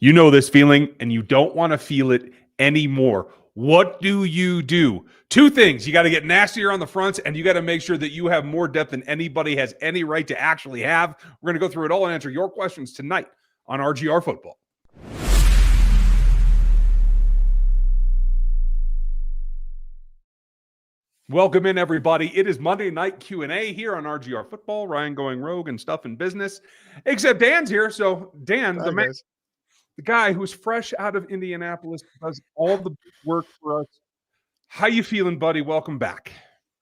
You know this feeling, and you don't want to feel it anymore. What do? Two things. You got to get nastier on the fronts, and you got to make sure that you have more depth than anybody has any right to actually have. We're going to go through it all and answer your questions tonight on RGR Football. Welcome in, everybody. It is Monday Night Q&A here on RGR Football. Ryan going rogue and stuff in business. Except Dan's here. So, Dan, Hi, the man, guys. the guy who's fresh out of Indianapolis, does all the work for us. How you feeling, buddy? Welcome back.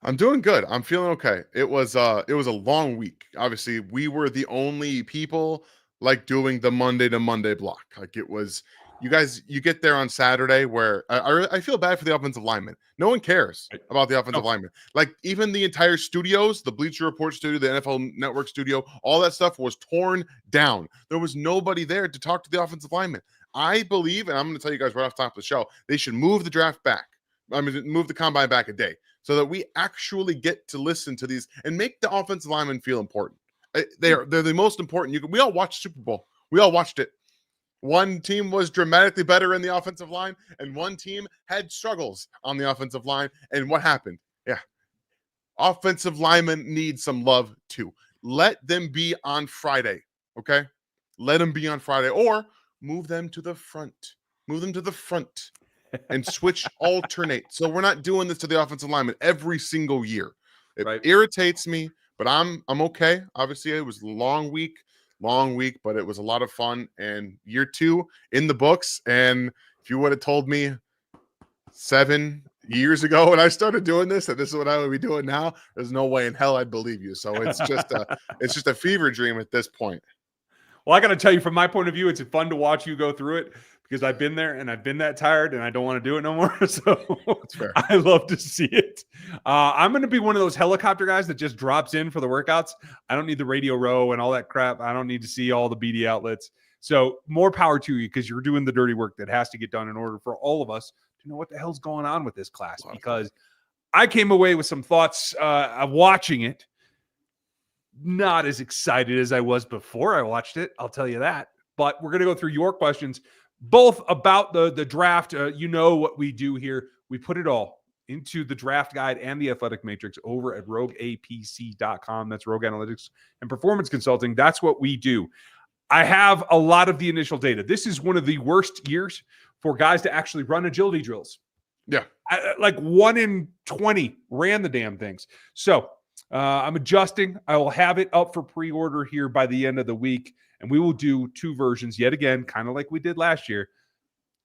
I'm doing good. I'm feeling okay. It was a long week. Obviously, we were the only people like doing the Monday to Monday block. Like it was, you guys, you get there on Saturday where I feel bad for the offensive linemen. No one cares about the offensive linemen. Like even the entire studios, the Bleacher Report studio, the NFL Network studio, all that stuff was torn down. There was nobody there to talk to the offensive linemen. I believe, and I'm going to tell you guys right off the top of the show, they should move the draft back. Move the combine back a day so that we actually get to listen to these and make the offensive linemen feel important. They're the most important. We all watched Super Bowl. We all watched it. One team was dramatically better in the offensive line, and one team had struggles on the offensive line. And what happened? Yeah. Offensive linemen need some love too. Let them be on Friday, okay? Let them be on Friday, or move them to the front. Move them to the front and switch alternate. So we're not doing this to the offensive lineman every single year. It irritates me, but I'm okay. Obviously, it was a long week, but it was a lot of fun. And year 2 in the books. And if you would have told me 7 years ago when I started doing this, that this is what I would be doing now, there's no way in hell I'd believe you. So it's just a fever dream at this point. Well, I got to tell you, from my point of view, it's fun to watch you go through it because I've been there and I've been that tired and I don't want to do it no more. So that's fair. I love to see it. I'm going to be one of those helicopter guys that just drops in for the workouts. I don't need the radio row and all that crap. I don't need to see all the BD outlets. So more power to you because you're doing the dirty work that has to get done in order for all of us to know what the hell's going on with this class. Because I came away with some thoughts of watching it. Not as excited as I was before I watched it, I'll tell you that. But we're going to go through your questions, both about the draft. You know what we do here. We put it all into the draft guide and the athletic matrix over at rogueapc.com. That's Rogue Analytics and Performance Consulting. That's what we do. I have a lot of the initial data. This is one of the worst years for guys to actually run agility drills. Yeah. Like 1 in 20 ran the damn things. So I'm adjusting. I will have it up for pre-order here by the end of the week, and we will do 2 versions yet again, kind of like we did last year,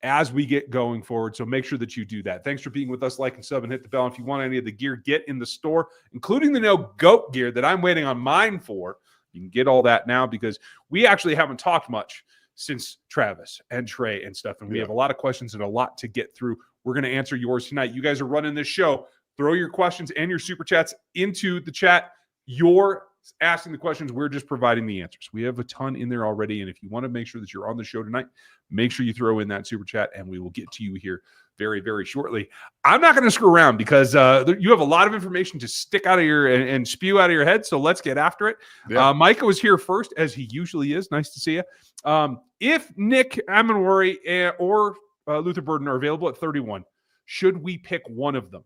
as we get going forward. So make sure that you do that. Thanks for being with us. Like and sub and hit the bell. If you want any of the gear, get in the store, including the no goat gear that I'm waiting on mine for. You can get all that now because we actually haven't talked much since Travis and Trey and stuff, and we have a lot of questions and a lot to get through. We're going to answer yours tonight. You guys are running this show. Throw your questions and your super chats into the chat. You're asking the questions. We're just providing the answers. We have a ton in there already. And if you want to make sure that you're on the show tonight, make sure you throw in that super chat and we will get to you here very, very shortly. I'm not going to screw around because you have a lot of information to stick out of your and spew out of your head. So let's get after it. Yeah. Micah was here first, as he usually is. Nice to see you. If Nick Amenwari or Luther Burden are available at 31, should we pick one of them?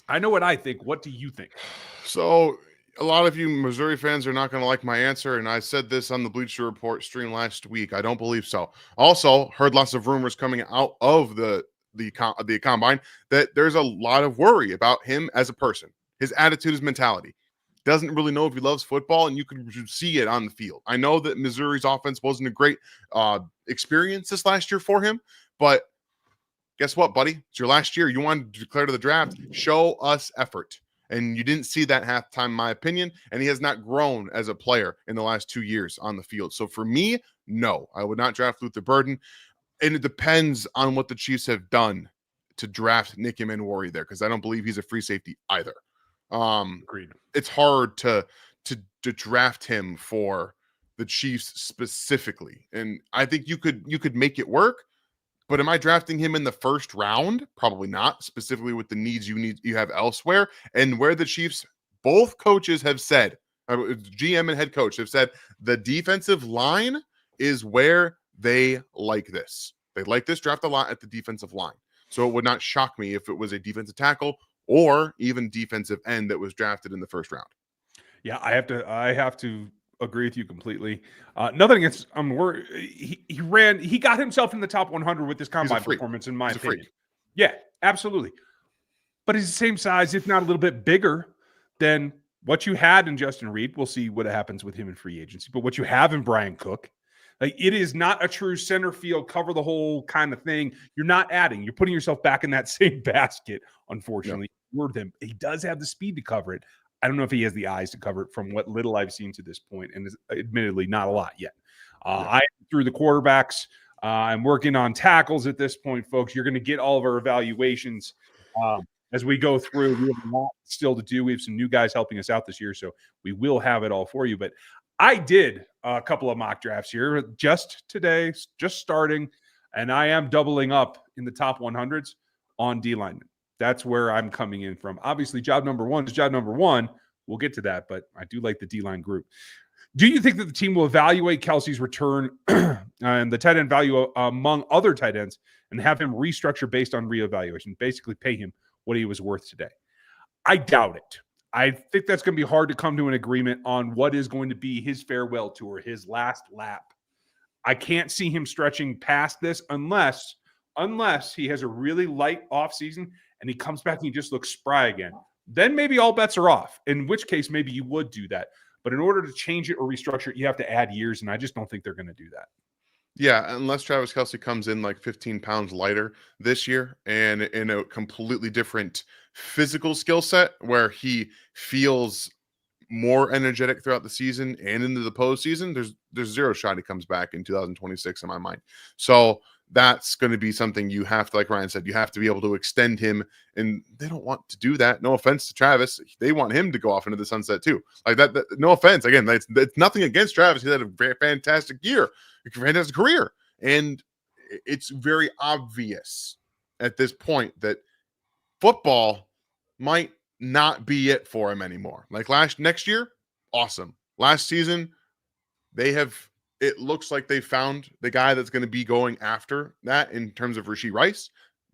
I know what I think. What do you think? So a lot of you Missouri fans are not going to like my answer, and I said this on the Bleacher Report stream last week. I don't believe so. Also, heard lots of rumors coming out of the combine that there's a lot of worry about him as a person, his attitude, his mentality. Doesn't really know if he loves football, and you can see it on the field. I know that Missouri's offense wasn't a great experience this last year for him, but guess what, buddy? It's your last year. You wanted to declare to the draft. Show us effort. And you didn't see that halftime, in my opinion. And he has not grown as a player in the last 2 years on the field. So for me, no, I would not draft Luther Burden. And it depends on what the Chiefs have done to draft Nick Amenwari there, because I don't believe he's a free safety either. Agreed. It's hard to draft him for the Chiefs specifically. And I think you could make it work. But am I drafting him in the first round? Probably not, specifically with the needs you have elsewhere. And where the Chiefs, both coaches have said, GM and head coach have said, the defensive line is where they like this. They like this draft a lot at the defensive line. So it would not shock me if it was a defensive tackle or even defensive end that was drafted in the first round. Yeah, I have to agree with you completely. Nothing against he got himself in the top 100 with this combine performance, in my opinion. Yeah, absolutely. But he's the same size, if not a little bit bigger than what you had in Justin Reed. We'll see what happens with him in free agency. But what you have in Brian Cook, like, it is not a true center field, cover the whole kind of thing. You're not adding. You're putting yourself back in that same basket, unfortunately. Yeah. He does have the speed to cover it. I don't know if he has the eyes to cover it from what little I've seen to this point, and admittedly not a lot yet. I through the quarterbacks. I'm working on tackles at this point, folks. You're going to get all of our evaluations as we go through. We have a lot still to do. We have some new guys helping us out this year, so we will have it all for you. But I did a couple of mock drafts here just today, just starting, and I am doubling up in the top 100s on D linemen. That's where I'm coming in from. Obviously, job number one is job number one. We'll get to that, but I do like the D-line group. Do you think that the team will evaluate Kelsey's return and the tight end value among other tight ends and have him restructure based on reevaluation, basically pay him what he was worth today? I doubt it. I think that's going to be hard to come to an agreement on what is going to be his farewell tour, his last lap. I can't see him stretching past this unless he has a really light offseason and he comes back and he just looks spry again. Then maybe all bets are off, in which case maybe you would do that. But in order to change it or restructure it, you have to add years, and I just don't think they're going to do that. Yeah, unless Travis Kelsey comes in like 15 pounds lighter this year and in a completely different physical skill set where he feels more energetic throughout the season and into the postseason, there's zero shot he comes back in 2026 in my mind. So that's going to be something you have to, like Ryan said, you have to be able to extend him, and they don't want to do that. No offense to Travis. They want him to go off into the sunset too. Like that no offense. Again, it's nothing against Travis. He had a fantastic year, a fantastic career. And it's very obvious at this point that football might not be it for him anymore. Like next year, awesome. Last season, it looks like they found the guy that's going to be going after that in terms of Rashee Rice,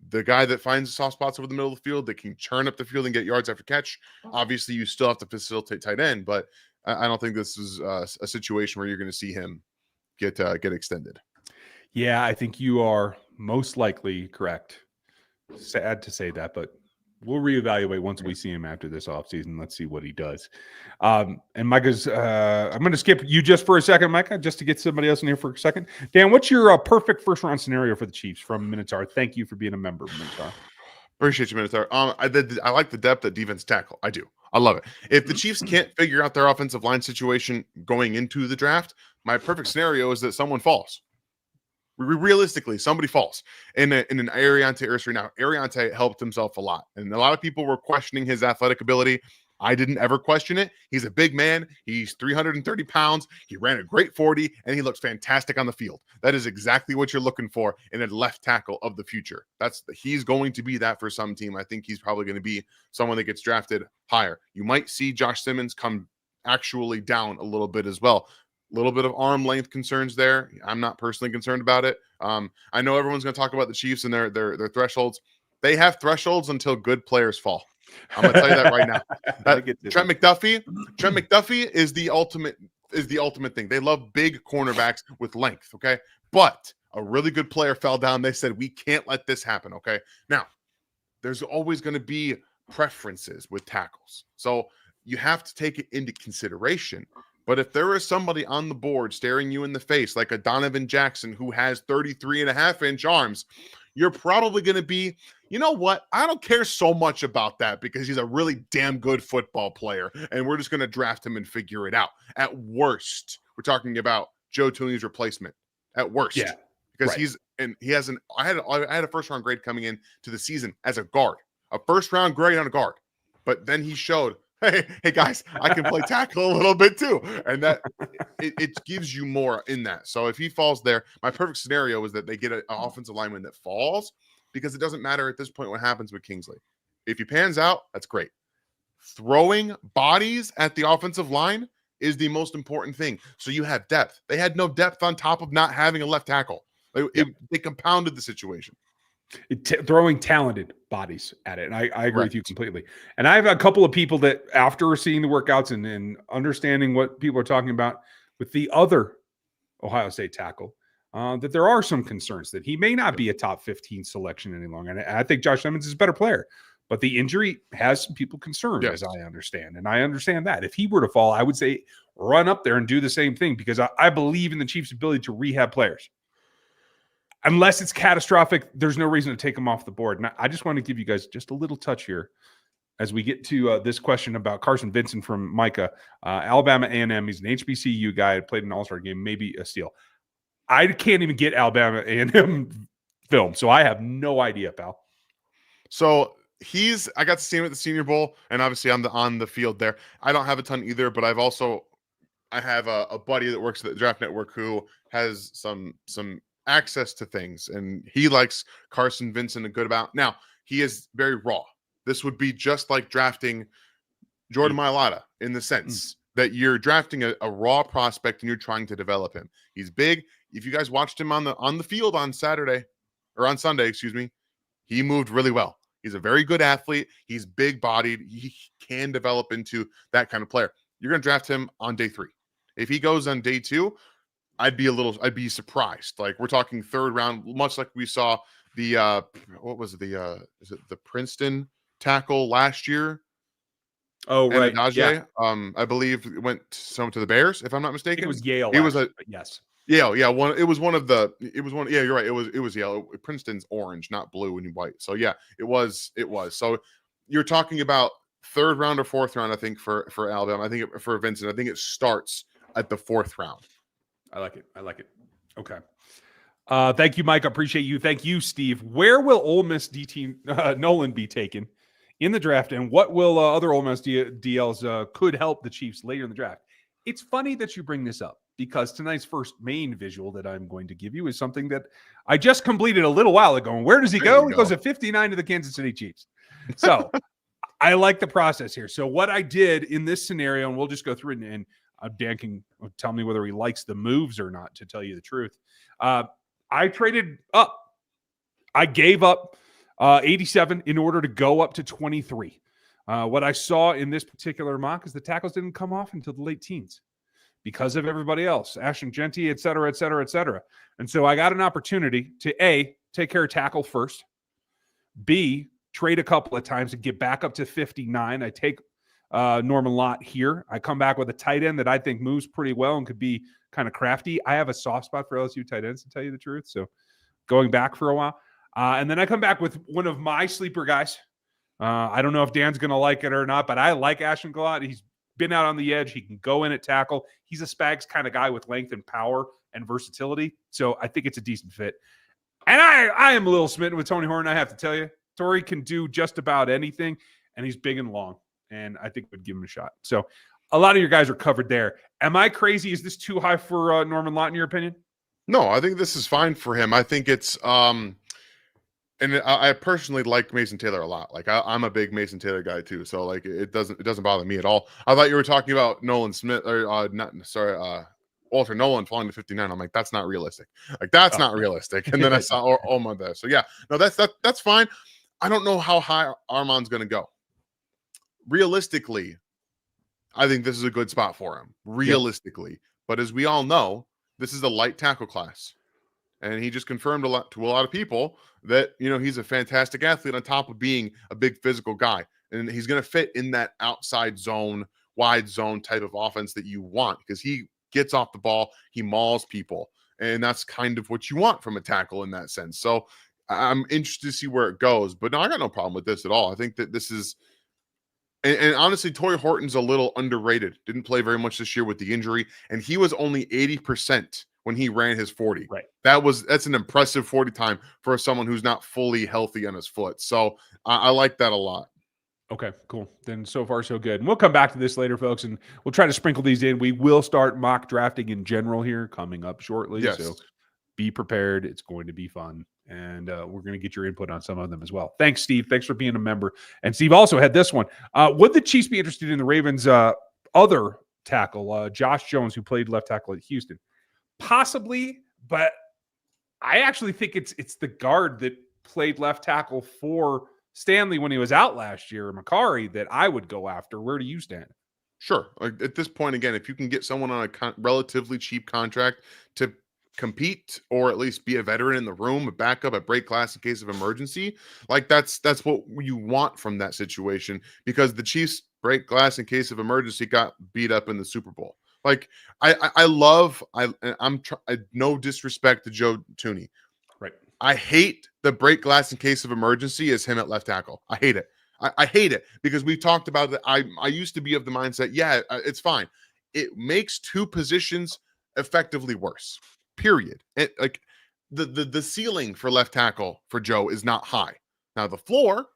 the guy that finds the soft spots over the middle of the field that can churn up the field and get yards after catch. Obviously, you still have to facilitate tight end, but I don't think this is a situation where you're going to see him get extended. Yeah, I think you are most likely correct. Sad to say that, but we'll reevaluate once we see him after this offseason. Let's see what he does. And Micah's, I'm going to skip you just for a second, Micah, just to get somebody else in here for a second. Dan, what's your perfect first-round scenario for the Chiefs from Minotaur? Thank you for being a member, Minotaur. Appreciate you, Minotaur. I like the depth at defense tackle. I do. I love it. If the Chiefs can't figure out their offensive line situation going into the draft, my perfect scenario is that someone falls. Realistically, somebody falls in an Ariante Ursery. Now, Ariante helped himself a lot, and a lot of people were questioning his athletic ability. I didn't ever question it. He's a big man. He's 330 pounds. He ran a great 40, and he looks fantastic on the field. That is exactly what you're looking for in a left tackle of the future. He's going to be that for some team. I think he's probably going to be someone that gets drafted higher. You might see Josh Simmons come actually down a little bit as well. A little bit of arm length concerns there. I'm not personally concerned about it. I know everyone's going to talk about the Chiefs and their thresholds. They have thresholds until good players fall. I'm going to tell you that right now. Trent McDuffie is the ultimate thing. They love big cornerbacks with length. Okay, but a really good player fell down. They said we can't let this happen. Okay, now there's always going to be preferences with tackles, so you have to take it into consideration. But if there is somebody on the board staring you in the face, like a Donovan Jackson who has 33.5-inch arms, you're probably going to be, you know what? I don't care so much about that because he's a really damn good football player, and we're just going to draft him and figure it out. At worst, we're talking about Joe Tooney's replacement. At worst, yeah, because I had a first-round grade coming in to the season as a guard, a first-round grade on a guard, but then he showed, hey guys, I can play tackle a little bit too. And that it gives you more in that. So if he falls there, my perfect scenario is that they get an offensive lineman that falls, because it doesn't matter at this point what happens with Kingsley. If he pans out, that's great. Throwing bodies at the offensive line is the most important thing. So you have depth. They had no depth on top of not having a left tackle. They compounded the situation. Throwing talented bodies at it. And I agree Correct. with you completely. And I have a couple of people that after seeing the workouts and understanding what people are talking about with the other Ohio State tackle, that there are some concerns that he may not be a top 15 selection any longer. And I think Josh Emmons is a better player, but the injury has some people concerned, as I understand. And I understand that. If he were to fall, I would say run up there and do the same thing, because I believe in the Chiefs' ability to rehab players. Unless it's catastrophic, there's no reason to take them off the board. And I just want to give you guys just a little touch here as we get to this question about Carson Vincent from Micah. Alabama A&M, he's an HBCU guy, played an all-star game, maybe a steal. I can't even get Alabama A&M film, so I have no idea, pal. So I got to see him at the Senior Bowl, and obviously I'm on the field there. I don't have a ton either, but I have a buddy that works at the Draft Network who has some access to things, and he likes Carson Vincent a good amount. Now, he is very raw. This would be just like drafting Jordan Mailata in the sense that you're drafting a raw prospect and you're trying to develop him. He's big. If you guys watched him on the field on Sunday, he moved really well. He's a very good athlete. He's big bodied. He can develop into that kind of player. You're going to draft him on day 3. If he goes on day 2, I'd be surprised. Like, we're talking 3rd round, much like we saw the is it the Princeton tackle last year? Oh, right. Yeah. I believe it went to the Bears, if I'm not mistaken. It was Yale. Yes. Yale. Yeah. You're right. It was Yale. Princeton's orange, not blue and white. So yeah, it was. So you're talking about 3rd round or 4th round, I think, for Alabama. I think for Vincent, I think it starts at the 4th round. I like it. Okay. Thank you, Mike. I appreciate you. Thank you, Steve. Where will Ole Miss DT Nolan be taken in the draft, and what will other Ole Miss DLs could help the Chiefs later in the draft? It's funny that you bring this up, because tonight's first main visual that I'm going to give you is something that I just completed a little while ago. And where does he go? He goes at 59 to the Kansas City Chiefs. So I like the process here. So what I did in this scenario, and we'll just go through it, and Dan can tell me whether he likes the moves or not, to tell you the truth. I traded up. I gave up 87 in order to go up to 23. What I saw in this particular mock is the tackles didn't come off until the late teens because of everybody else, Ashton Genty, et cetera, et cetera, et cetera. And so I got an opportunity to A, take care of tackle first, B, trade a couple of times and get back up to 59. I take Norman Lott here. I come back with a tight end that I think moves pretty well and could be kind of crafty. I have a soft spot for LSU tight ends, to tell you the truth. So going back for a while. And then I come back with one of my sleeper guys. I don't know if Dan's going to like it or not, but I like Ashton Gallant. He's been out on the edge. He can go in at tackle. He's a Spags kind of guy with length and power and versatility. So I think it's a decent fit. And I am a little smitten with Tony Horton, I have to tell you. Torrey can do just about anything, and he's big and long, and I think would give him a shot. So a lot of your guys are covered there. Am I crazy? Is this too high for Norman Lott, in your opinion? No, I think this is fine for him. I think it's and I personally like Mason Taylor a lot. Like I'm a big Mason Taylor guy too. So like it doesn't bother me at all. I thought you were talking about Nolan Smith or Walter Nolan falling to 59. I'm like, that's not realistic. Like that's not realistic. And then I saw Oma there. So yeah, no, that's fine. I don't know how high Armand's going to go. Realistically, I think this is a good spot for him. Realistically, but as we all know, this is a light tackle class. And he just confirmed to a lot of people that, he's a fantastic athlete on top of being a big physical guy. And he's going to fit in that outside zone, wide zone type of offense that you want, because he gets off the ball, he mauls people. And that's kind of what you want from a tackle in that sense. So I'm interested to see where it goes. But no, I got no problem with this at all. I think that this is – and honestly, Torrey Horton's a little underrated. Didn't play very much this year with the injury. And he was only 80% when he ran his 40. Right. That's an impressive 40 time for someone who's not fully healthy on his foot. So I like that a lot. Okay, cool. Then so far so good. And we'll come back to this later, folks, and we'll try to sprinkle these in. We will start mock drafting in general here coming up shortly. Yes. So be prepared. It's going to be fun. And we're going to get your input on some of them as well. Thanks, Steve. Thanks for being a member. And Steve also had this one. Would the Chiefs be interested in the Ravens' other tackle, Josh Jones, who played left tackle at Houston. Possibly, but I actually think it's the guard that played left tackle for Stanley when he was out last year, Macari, that I would go after. Where do you stand? Sure. Like, at this point, again, if you can get someone on a relatively cheap contract to compete or at least be a veteran in the room, a backup, a break glass in case of emergency, like that's what you want from that situation, because the Chiefs break glass in case of emergency got beat up in the Super Bowl. Like no disrespect to Joe Tooney. Right. I hate the break glass in case of emergency as him at left tackle. I hate it. I hate it because we talked about that. I used to be of the mindset, yeah, it's fine. It makes two positions effectively worse. Period. Like the ceiling for left tackle for Joe is not high. Now the floor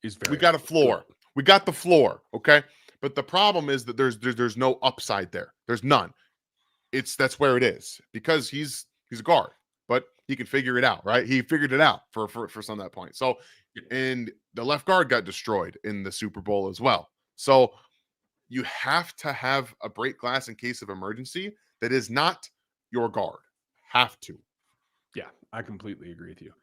is very. We got a floor. Good. We got the floor. Okay, but the problem is that there's no upside there. There's none. That's where it is because he's a guard, but he can figure it out, right? He figured it out for some of that point. So. And the left guard got destroyed in the Super Bowl as well. So you have to have a break glass in case of emergency that is not your guard. Have to. Yeah, I completely agree with you.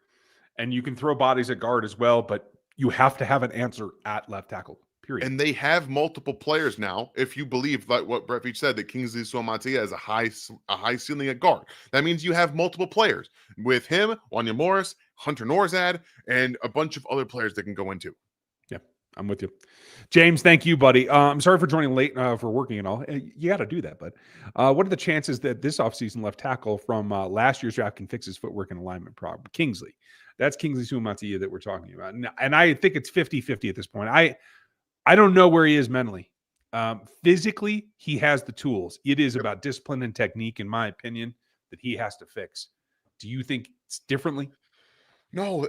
And you can throw bodies at guard as well, but you have to have an answer at left tackle, period. And they have multiple players now, if you believe like what Brett Veach said, that Kingsley Suamataia has a high ceiling at guard. That means you have multiple players with him, Wanya Morris, Hunter Norzad, and a bunch of other players that can go into. Yeah, I'm with you. James, thank you, buddy. I'm sorry for joining late for working and all. You got to do that, bud. What are the chances that this offseason left tackle from last year's draft can fix his footwork and alignment problem? Kingsley. That's Kingsley Suamataia that we're talking about. And I think it's 50-50 at this point. I don't know where he is mentally. Physically, he has the tools. It is about discipline and technique, in my opinion, that he has to fix. Do you think it's differently? No,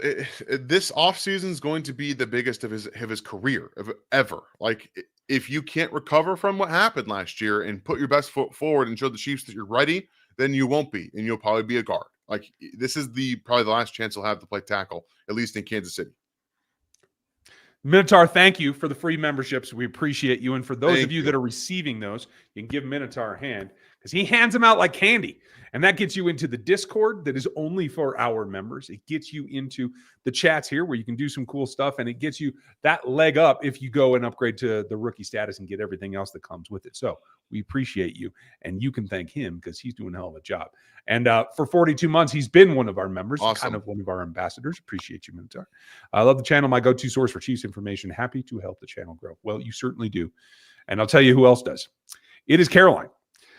this offseason is going to be the biggest of his career ever. Like, if you can't recover from what happened last year and put your best foot forward and show the Chiefs that you're ready, then you won't be, and you'll probably be a guard. Like, this is probably the last chance he'll have to play tackle, at least in Kansas City. Minotaur, thank you for the free memberships. We appreciate you. And for those of you that are receiving those, you can give Minotaur a hand because he hands them out like candy. And that gets you into the Discord that is only for our members. It gets you into the chats here where you can do some cool stuff. And it gets you that leg up if you go and upgrade to the rookie status and get everything else that comes with it. So we appreciate you. And you can thank him because he's doing a hell of a job. And for 42 months, he's been one of our members, kind of one of our ambassadors. Appreciate you, Minotaur. I love the channel, my go-to source for Chiefs information. Happy to help the channel grow. Well, you certainly do. And I'll tell you who else does. It is Caroline.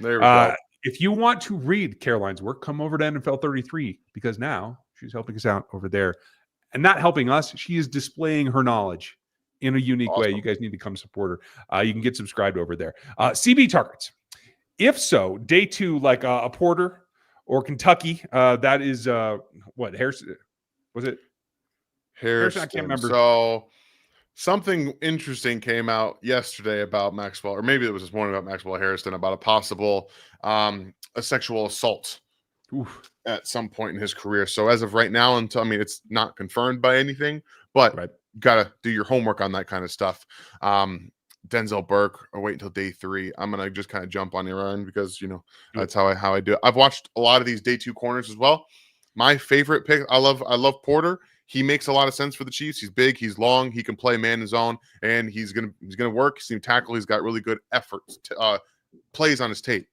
There we go. If you want to read Caroline's work, come over to NFL 33 because now she's helping us out over there. And not helping us, she is displaying her knowledge in a unique way. You guys need to come support her. You can get subscribed over there. CB targets. If so, day two, like a Porter or Kentucky, that is what? Harrison? Was it? Harrison. I can't remember. So something interesting came out yesterday about Maxwell, or maybe it was this morning about Maxwell Harrison, about a possible a sexual assault at some point in his career. So as of right now, it's not confirmed by anything, but gotta do your homework on that kind of stuff. Denzel Burke, or wait until day 3. I'm gonna just kind of jump on your end because that's how I do it. I've watched a lot of these day 2 corners as well. My favorite pick, I love Porter. He makes a lot of sense for the Chiefs. He's big, he's long, he can play man in zone, and he's gonna work. He's gonna tackle. He's got really good efforts, plays on his tape,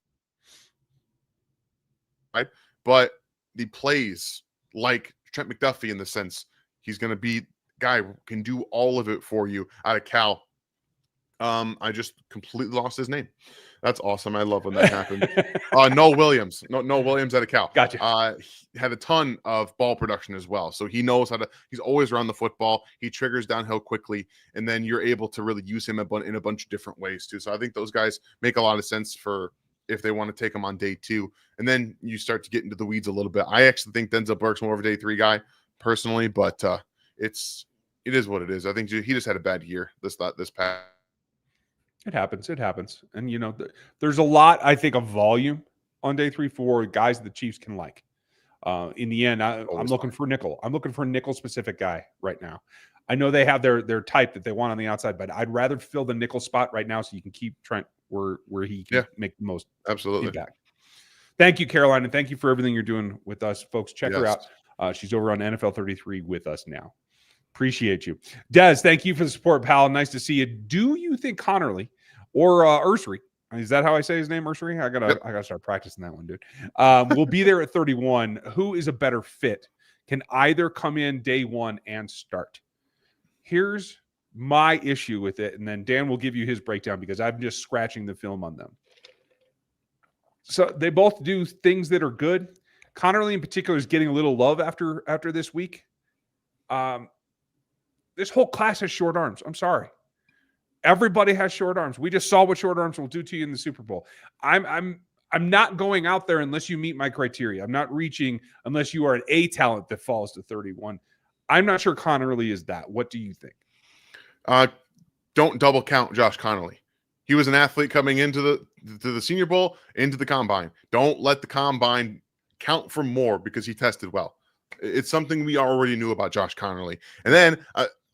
right? But the plays like Trent McDuffie in the sense he's gonna be guy who can do all of it for you out of Cal. I just completely lost his name. That's awesome. I love when that happened. Noah Williams. Noah Williams out of Cal. Gotcha. He had a ton of ball production as well. So he knows he's always around the football. He triggers downhill quickly, and then you're able to really use him in a bunch of different ways too. So I think those guys make a lot of sense for if they want to take him on day 2. And then you start to get into the weeds a little bit. I actually think Denzel Burke's more of a day 3 guy personally, but it is what it is. I think he just had a bad year this past. It happens. And, there's a lot, I think, of volume on day 3 for guys that the Chiefs can like. In the end, I'm looking for nickel. I'm looking for a nickel-specific guy right now. I know they have their type that they want on the outside, but I'd rather fill the nickel spot right now so you can keep Trent where he can make the most absolutely impact. Thank you, Caroline, and thank you for everything you're doing with us, folks. Check her out. She's over on NFL 33 with us now. Appreciate you. Des, thank you for the support, pal. Nice to see you. Do you think Connerly or Ursery, is that how I say his name, Ursery? I gotta start practicing that one, dude. Will be there at 31. Who is a better fit? Can either come in day one and start? Here's my issue with it, and then Dan will give you his breakdown because I'm just scratching the film on them. So they both do things that are good. Connerly in particular is getting a little love after this week. This whole class has short arms. I'm sorry. Everybody has short arms. We just saw what short arms will do to you in the Super Bowl. I'm not going out there unless you meet my criteria. I'm not reaching unless you are an A talent that falls to 31. I'm not sure Connerly is that. What do you think? Don't double count Josh Connerly. He was an athlete coming into the Senior Bowl, into the Combine. Don't let the Combine count for more because he tested well. It's something we already knew about Josh Connerly. And then,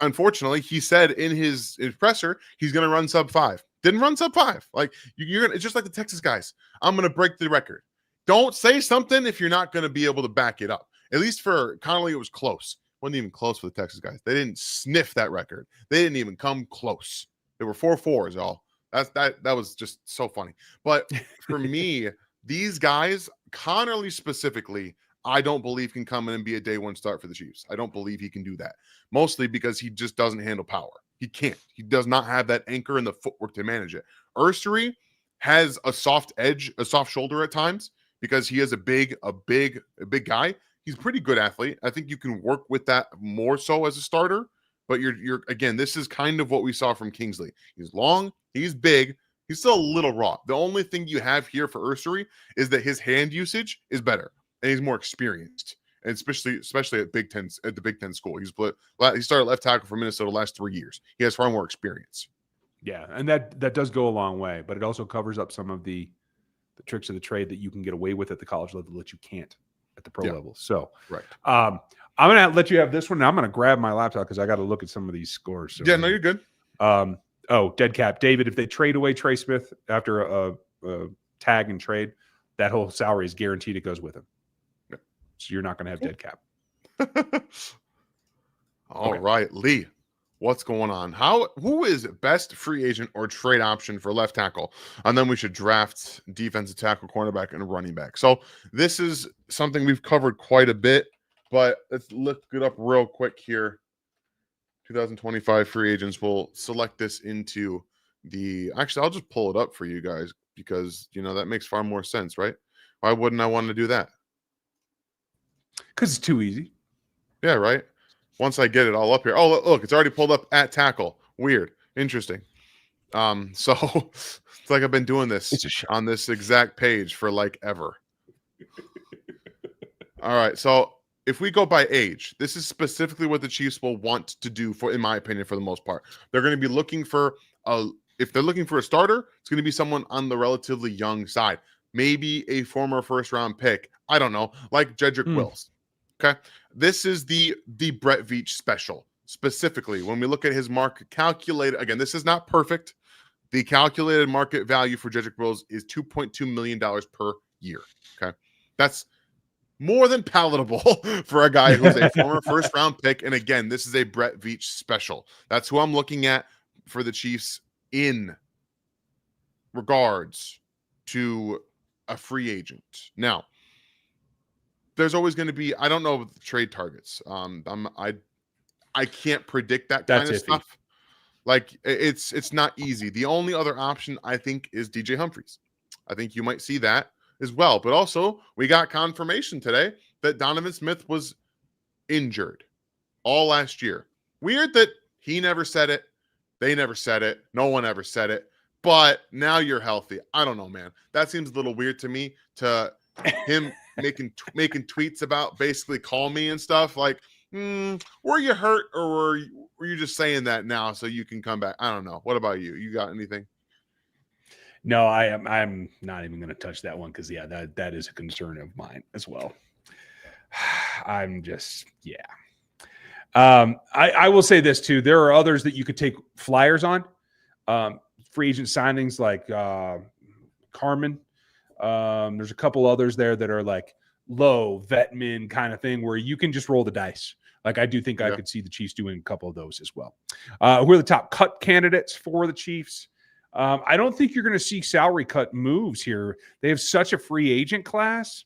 unfortunately, he said in his presser he's going to run sub 5. Didn't run sub 5. Like you're gonna. It's just like the Texas guys. I'm going to break the record. Don't say something if you're not going to be able to back it up. At least for Connerly, it was close. Wasn't even close for the Texas guys. They didn't sniff that record. They didn't even come close. There were 4 4s, y'all. That was just so funny. But for me, these guys, Connerly specifically, I don't believe can come in and be a day one start for the Chiefs. I don't believe he can do that. Mostly because he just doesn't handle power. He can't. He does not have that anchor and the footwork to manage it. Ursery has a soft edge, a soft shoulder at times because he is a big guy. He's a pretty good athlete. I think you can work with that more so as a starter. But you're again, this is kind of what we saw from Kingsley. He's long, he's big, he's still a little raw. The only thing you have here for Ursery is that his hand usage is better and he's more experienced. And especially at the Big Ten school. He started left tackle for Minnesota the last 3 years. He has far more experience. Yeah, and that does go a long way, but it also covers up some of the tricks of the trade that you can get away with at the college level that you can't at the pro level. So right. I'm going to let you have this one. I'm going to grab my laptop because I got to look at some of these scores. So, yeah, no, you're good. Dead cap. David, if they trade away Trey Smith after a tag and trade, that whole salary is guaranteed it goes with him. Yeah. So you're not going to have dead cap. All right, Lee, what's going on? Who is best free agent or trade option for left tackle? And then we should draft defensive tackle, cornerback, and running back. So this is something we've covered quite a bit. But let's look it up real quick here. 2025 free agents. Will select this into actually, I'll just pull it up for you guys because, that makes far more sense, right? Why wouldn't I want to do that? Because it's too easy. Yeah, right? Once I get it all up here. Oh, look, it's already pulled up at tackle. Weird. Interesting. So it's like I've been doing this on this exact page for like ever. All right, so if we go by age, this is specifically what the Chiefs will want to do in my opinion, for the most part. They're going to be looking for if they're looking for a starter, it's going to be someone on the relatively young side. Maybe a former first-round pick. I don't know, like Jedrick Wills. Okay. This is the Brett Veach special. Specifically, when we look at his market calculated, again, this is not perfect. The calculated market value for Jedrick Wills is $2.2 million per year. Okay. That's more than palatable for a guy who's a former first-round pick. And again, this is a Brett Veach special. That's who I'm looking at for the Chiefs in regards to a free agent. Now, there's always going to be, I don't know the trade targets. I can't predict that kind of stuff. Like it's not easy. The only other option I think is DJ Humphries. I think you might see that as well. But also, we got confirmation today that Donovan Smith was injured all last year. Weird that he never said it. They never said it. No one ever said it. But now you're healthy. I don't know, man. That seems a little weird to me, to him making tweets about basically call me and stuff. Like, were you hurt or were you just saying that now so you can come back? I don't know. What about you? You got anything? No, I'm not even going to touch that one because, that is a concern of mine as well. I'm just, I will say this too. There are others that you could take flyers on. free agent signings like Carmen. There's a couple others there that are like low vet min kind of thing where you can just roll the dice. Like I do think I could see the Chiefs doing a couple of those as well. Who are the top cut candidates for the Chiefs? I don't think you're going to see salary cut moves here. They have such a free agent class.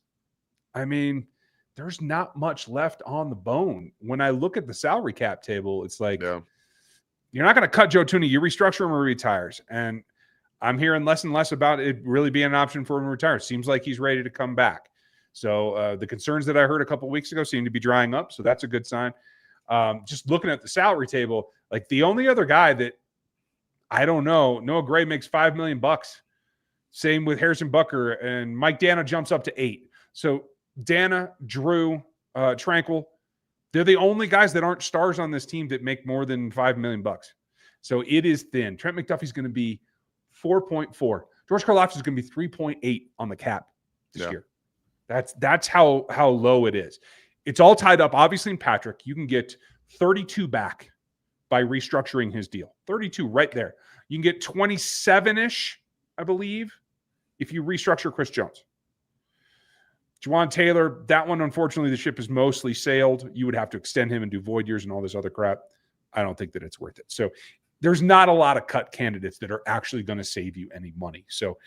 I mean, there's not much left on the bone. When I look at the salary cap table, it's like you're not going to cut Joe Thuney. You restructure him or he retires. And I'm hearing less and less about it really being an option for him to retire. Seems like he's ready to come back. So the concerns that I heard a couple of weeks ago seem to be drying up. So that's a good sign. Just looking at the salary table, like the only other guy that I don't know, Noah Gray makes $5 million. Same with Harrison Butker, and Mike Dana jumps up to $8 million. So Dana, Drew, Tranquil, they're the only guys that aren't stars on this team that make more than $5 million. So it is thin. Trent McDuffie's going to be 4.4. George Karlaftis is going to be 3.8 on the cap this year. That's how low it is. It's all tied up, obviously, in Patrick. You can get 32 back by restructuring his deal. 32 right there. You can get 27-ish, I believe, if you restructure Chris Jones. Juwan Taylor, that one, unfortunately, the ship is mostly sailed. You would have to extend him and do void years and all this other crap. I don't think that it's worth it. So there's not a lot of cut candidates that are actually going to save you any money. So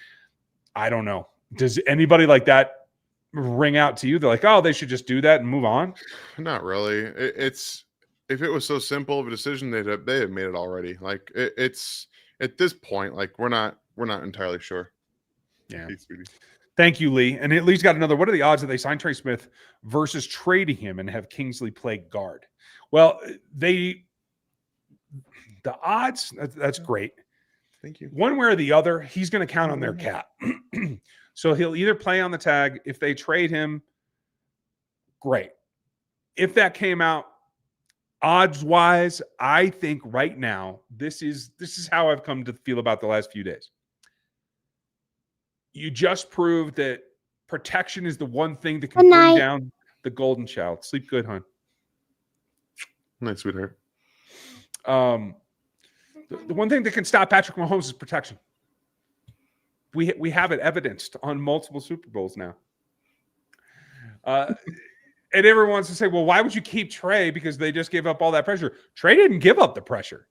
I don't know. Does anybody like that ring out to you? They're like, oh, they should just do that and move on? Not really. It's if it was so simple of a decision, they have made it already. Like it's at this point, like we're not entirely sure. Yeah. Thank you, Lee. And Lee's got another. What are the odds that they sign Trey Smith versus trading him and have Kingsley play guard? Well, the odds, that's great. Thank you. One way or the other, he's going to count on their cap. So he'll either play on the tag. If they trade him, great. If that came out, odds-wise, I think right now, this is how I've come to feel about the last few days. You just proved that protection is the one thing that can bring down the golden child. Sleep good, hon. Nice, sweetheart. The one thing that can stop Patrick Mahomes is protection. We have it evidenced on multiple Super Bowls now. And everyone wants to say, well, why would you keep Trey? Because they just gave up all that pressure. Trey didn't give up the pressure.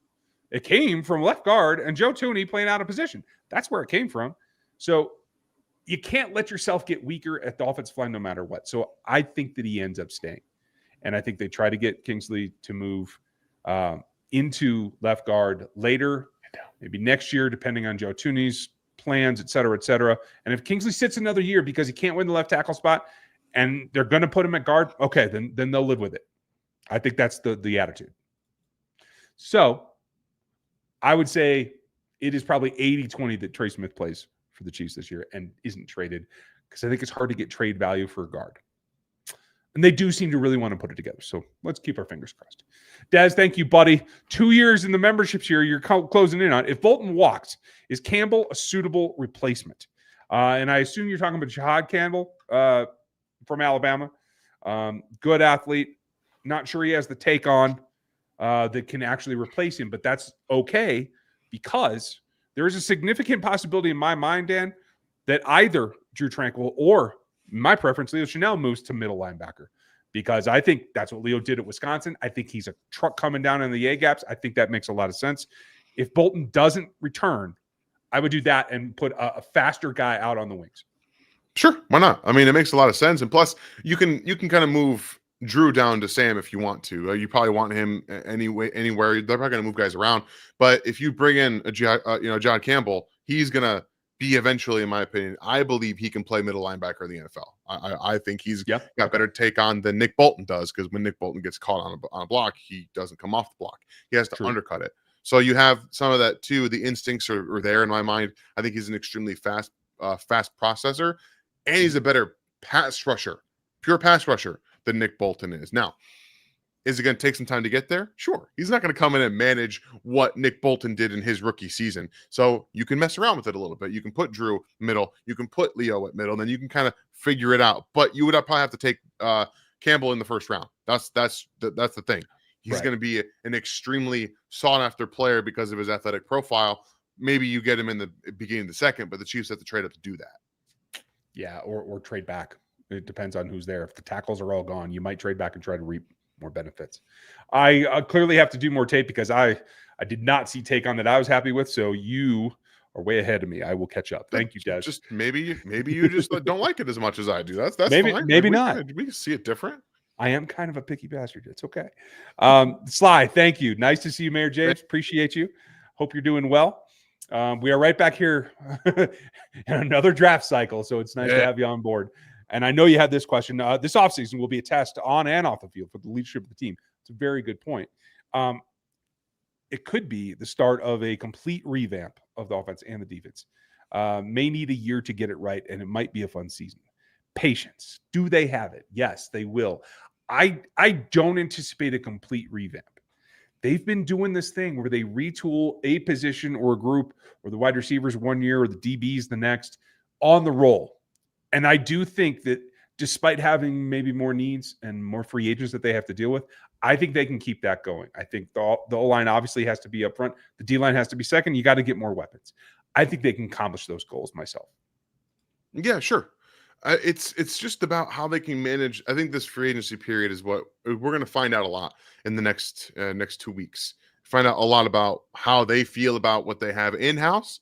It came from left guard and Joe Thuney playing out of position. That's where it came from. So you can't let yourself get weaker at the offensive line no matter what. So I think that he ends up staying. And I think they try to get Kingsley to move into left guard later, maybe next year, depending on Joe Thuney's plans, et cetera, et cetera. And if Kingsley sits another year because he can't win the left tackle spot and they're going to put him at guard, okay, then they'll live with it. I think that's the attitude. So I would say it is probably 80-20 that Trey Smith plays for the Chiefs this year and isn't traded because I think it's hard to get trade value for a guard. And they do seem to really want to put it together. So let's keep our fingers crossed. Des, thank you, buddy. 2 years in the membership year, you're closing in on. If Bolton walks, is Campbell a suitable replacement? And I assume you're talking about Jahad Campbell from Alabama. Good athlete. Not sure he has the take on that can actually replace him, but that's okay because there is a significant possibility in my mind, Dan, that either Drew Tranquil or my preference, Leo Chanel, moves to middle linebacker because I think that's what Leo did at Wisconsin. I think he's a truck coming down in the A-gaps. I think that makes a lot of sense. If Bolton doesn't return, I would do that and put a faster guy out on the wings. Sure, why not? I mean, it makes a lot of sense. And plus, you can kind of move Drew down to Sam if you want to. You probably want him anywhere. They're probably going to move guys around. But if you bring in John Campbell, he's going to be eventually, in my opinion, I believe he can play middle linebacker in the NFL. I think he's got better take on than Nick Bolton does because when Nick Bolton gets caught on a block, he doesn't come off the block. He has to undercut it. So you have some of that too. The instincts are there in my mind. I think he's an extremely fast processor, and he's a better pass rusher, pure pass rusher than Nick Bolton is. Now, is it going to take some time to get there? Sure. He's not going to come in and manage what Nick Bolton did in his rookie season. So you can mess around with it a little bit. You can put Drew middle. You can put Leo at middle. And then you can kind of figure it out. But you would probably have to take Campbell in the first round. That's the thing. He's going to be an extremely sought-after player because of his athletic profile. maybe you get him in the beginning of the second, but the Chiefs have to trade up to do that. Yeah, or trade back. It depends on who's there. If the tackles are all gone, you might trade back and try to reap more benefits. I clearly have to do more tape because I did not see take on that I was happy with. So you are way ahead of me. I will catch up. Thank you, Des. Just maybe you just don't like it as much as I do. That's maybe fine. Maybe not. We can see it different. I am kind of a picky bastard. It's okay. Sly, thank you. Nice to see you, Mayor James. Appreciate you. Hope you're doing well. We are right back here in another draft cycle, so it's nice to have you on board. And I know you had this question. This offseason will be a test on and off the field for the leadership of the team. It's a very good point. It could be the start of a complete revamp of the offense and the defense. May need a year to get it right, and it might be a fun season. Patience. Do they have it? Yes, they will. I don't anticipate a complete revamp. They've been doing this thing where they retool a position or a group, or the wide receivers one year or the DBs the next, on the roll. And I do think that despite having maybe more needs and more free agents that they have to deal with, I think they can keep that going. I think the O-line obviously has to be up front. The D-line has to be second. You got to get more weapons. I think they can accomplish those goals myself. Yeah, sure. It's just about how they can manage. I think this free agency period is what we're going to find out a lot in the next 2 weeks. Find out a lot about how they feel about what they have in-house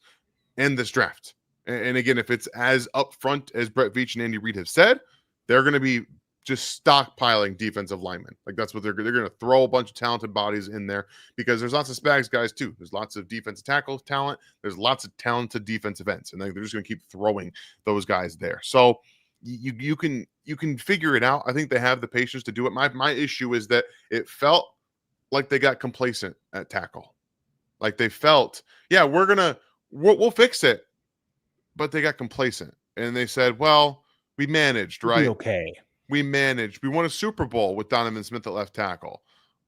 and this draft. And again, if it's as upfront as Brett Veach and Andy Reid have said, they're going to be just stockpiling defensive linemen. Like that's what they're going to throw a bunch of talented bodies in there because there's lots of Spags guys too. There's lots of defensive tackle talent. There's lots of talented defensive ends, and they're just going to keep throwing those guys there. So you can figure it out. I think they have the patience to do it. My issue is that it felt like they got complacent at tackle. Like they felt, yeah, we'll fix it, but they got complacent and they said, well, we managed, right? Okay. We managed. We won a Super Bowl with Donovan Smith at left tackle.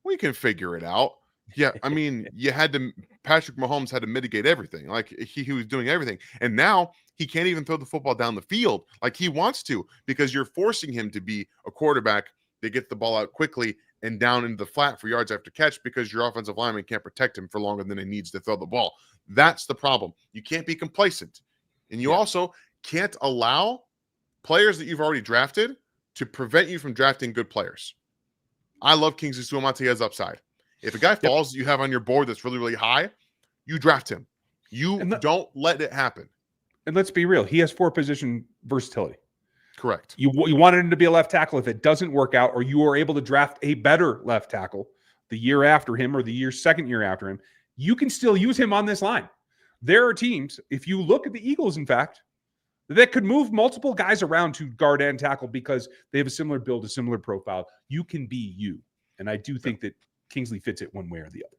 We can figure it out. Yeah, I mean, Patrick Mahomes had to mitigate everything. Like he was doing everything. And now he can't even throw the football down the field like he wants to because you're forcing him to be a quarterback that gets the ball out quickly and down into the flat for yards after catch because your offensive lineman can't protect him for longer than he needs to throw the ball. That's the problem. You can't be complacent. And you also can't allow players that you've already drafted to prevent you from drafting good players. I love Kingsley Suamata's as upside. If a guy falls that you have on your board that's really, really high, you draft him. Don't let it happen. And let's be real. He has 4-position versatility. Correct. You wanted him to be a left tackle. If it doesn't work out, or you are able to draft a better left tackle the year after him or the second year after him, you can still use him on this line. There are teams, if you look at the Eagles, in fact, that could move multiple guys around to guard and tackle because they have a similar build, a similar profile. You can be you. And I do think that Kingsley fits it one way or the other.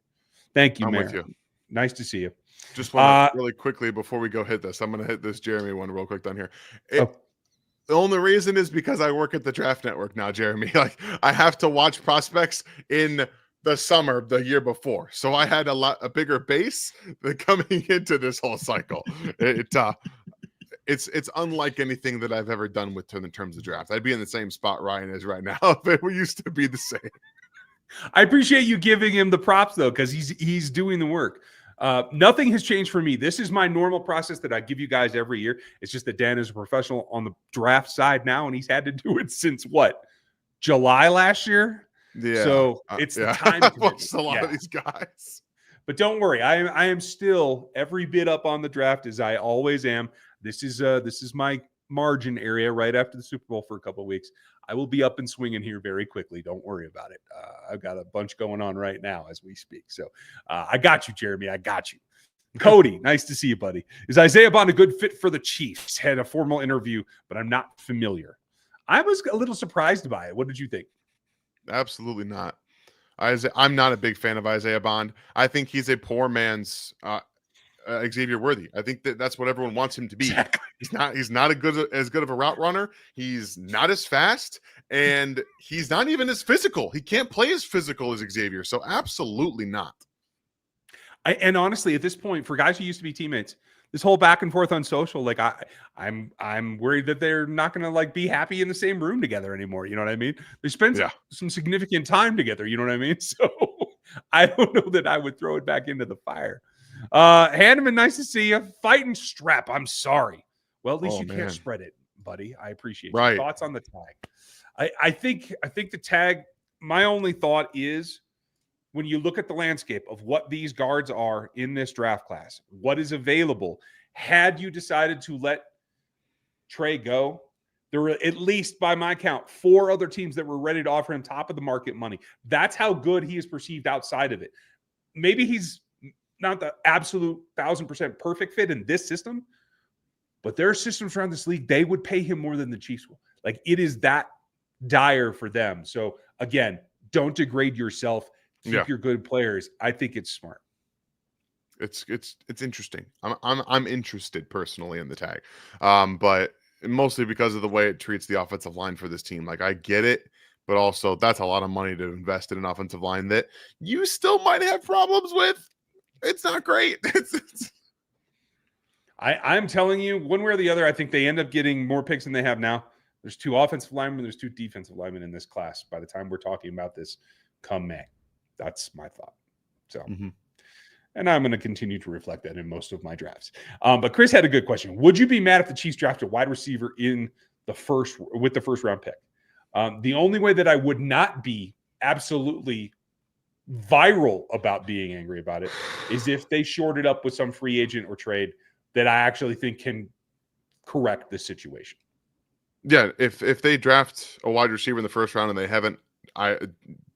Thank you, Mayor. With you. Nice to see you. Just want to really quickly before we go hit this, I'm going to hit this Jeremy one real quick down here. The only reason is because I work at the Draft Network now, Jeremy. Like I have to watch prospects in the summer the year before. So I had a bigger base than coming into this whole cycle. It's unlike anything that I've ever done in terms of draft. I'd be in the same spot Ryan is right now if we used to be the same. I appreciate you giving him the props though, because he's doing the work. Nothing has changed for me. This is my normal process that I give you guys every year. It's just that Dan is a professional on the draft side now, and he's had to do it since July last year. Yeah. So it's the time. I've watched a lot of these guys. But don't worry, I am still every bit up on the draft as I always am. This is my margin area right after the Super Bowl for a couple of weeks. I will be up and swinging here very quickly. Don't worry about it. I've got a bunch going on right now as we speak. So I got you, Jeremy. I got you. Cody, nice to see you, buddy. Is Isaiah Bond a good fit for the Chiefs? Had a formal interview, but I'm not familiar. I was a little surprised by it. What did you think? Absolutely not. I'm not a big fan of Isaiah Bond. I think he's a poor man's Xavier Worthy. I think that's what everyone wants him to be. Exactly. He's not as good of a route runner. He's not as fast, and he's not even as physical. He can't play as physical as Xavier. So absolutely not. And honestly, at this point, for guys who used to be teammates, this whole back and forth on social, I'm worried that they're not going to be happy in the same room together anymore. You know what I mean? They spend some significant time together. You know what I mean? So I don't know that I would throw it back into the fire. Hanneman, nice to see you. Fighting strap. I'm sorry. Well, at least you can't spread it, buddy. I appreciate your thoughts on the tag. I think the tag, my only thought is when you look at the landscape of what these guards are in this draft class, what is available, had you decided to let Trey go, there were, at least by my count, 4 other teams that were ready to offer him top of the market money. That's how good he is perceived outside of it. Maybe he's not the absolute 1,000% perfect fit in this system, but there are systems around this league, they would pay him more than the Chiefs will. Like, it is that dire for them. So again, don't degrade yourself. Keep your good players. I think it's smart. It's interesting. I'm interested personally in the tag, but mostly because of the way it treats the offensive line for this team. Like, I get it, but also that's a lot of money to invest in an offensive line that you still might have problems with. It's not great. I'm telling you, one way or the other, I think they end up getting more picks than they have now. There's 2 offensive linemen, there's 2 defensive linemen in this class by the time we're talking about this come May. That's my thought. So, and I'm going to continue to reflect that in most of my drafts. But Chris had a good question. Would you be mad if the Chiefs drafted wide receiver with the first round pick? The only way that I would not be absolutely viral about being angry about it is if they shorted up with some free agent or trade that I actually think can correct the situation. Yeah, if they draft a wide receiver in the first round and they haven't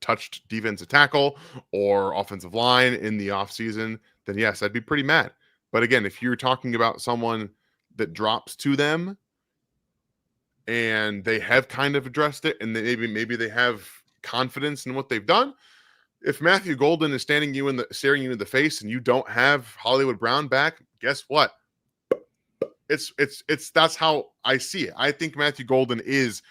touched defensive tackle or offensive line in the offseason, then yes, I'd be pretty mad. But again, if you're talking about someone that drops to them and they have kind of addressed it and maybe they have confidence in what they've done, if Matthew Golden is staring you in the face and you don't have Hollywood Brown back, guess what? It's that's how I see it. I think Matthew Golden is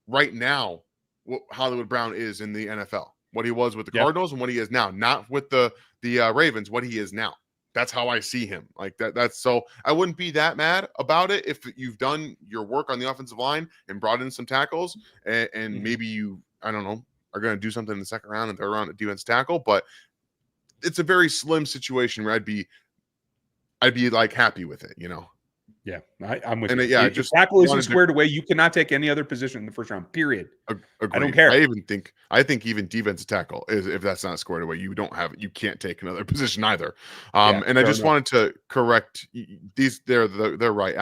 right now what Hollywood Brown is in the NFL. What he was with the Cardinals and what he is now, not with the Ravens, what he is now. That's how I see him. Like that's so I wouldn't be that mad about it if you've done your work on the offensive line and brought in some tackles and maybe you, I don't know, are going to do something in the second round and third round at defense tackle, but it's a very slim situation where I'd be like happy with it, you know? Yeah, I'm with you. Yeah, if tackle isn't squared away, you cannot take any other position in the first round, period. Agreed. I don't care. I think even defensive tackle is, if that's not squared away, you can't take another position either. And I just wanted to correct these. They're right.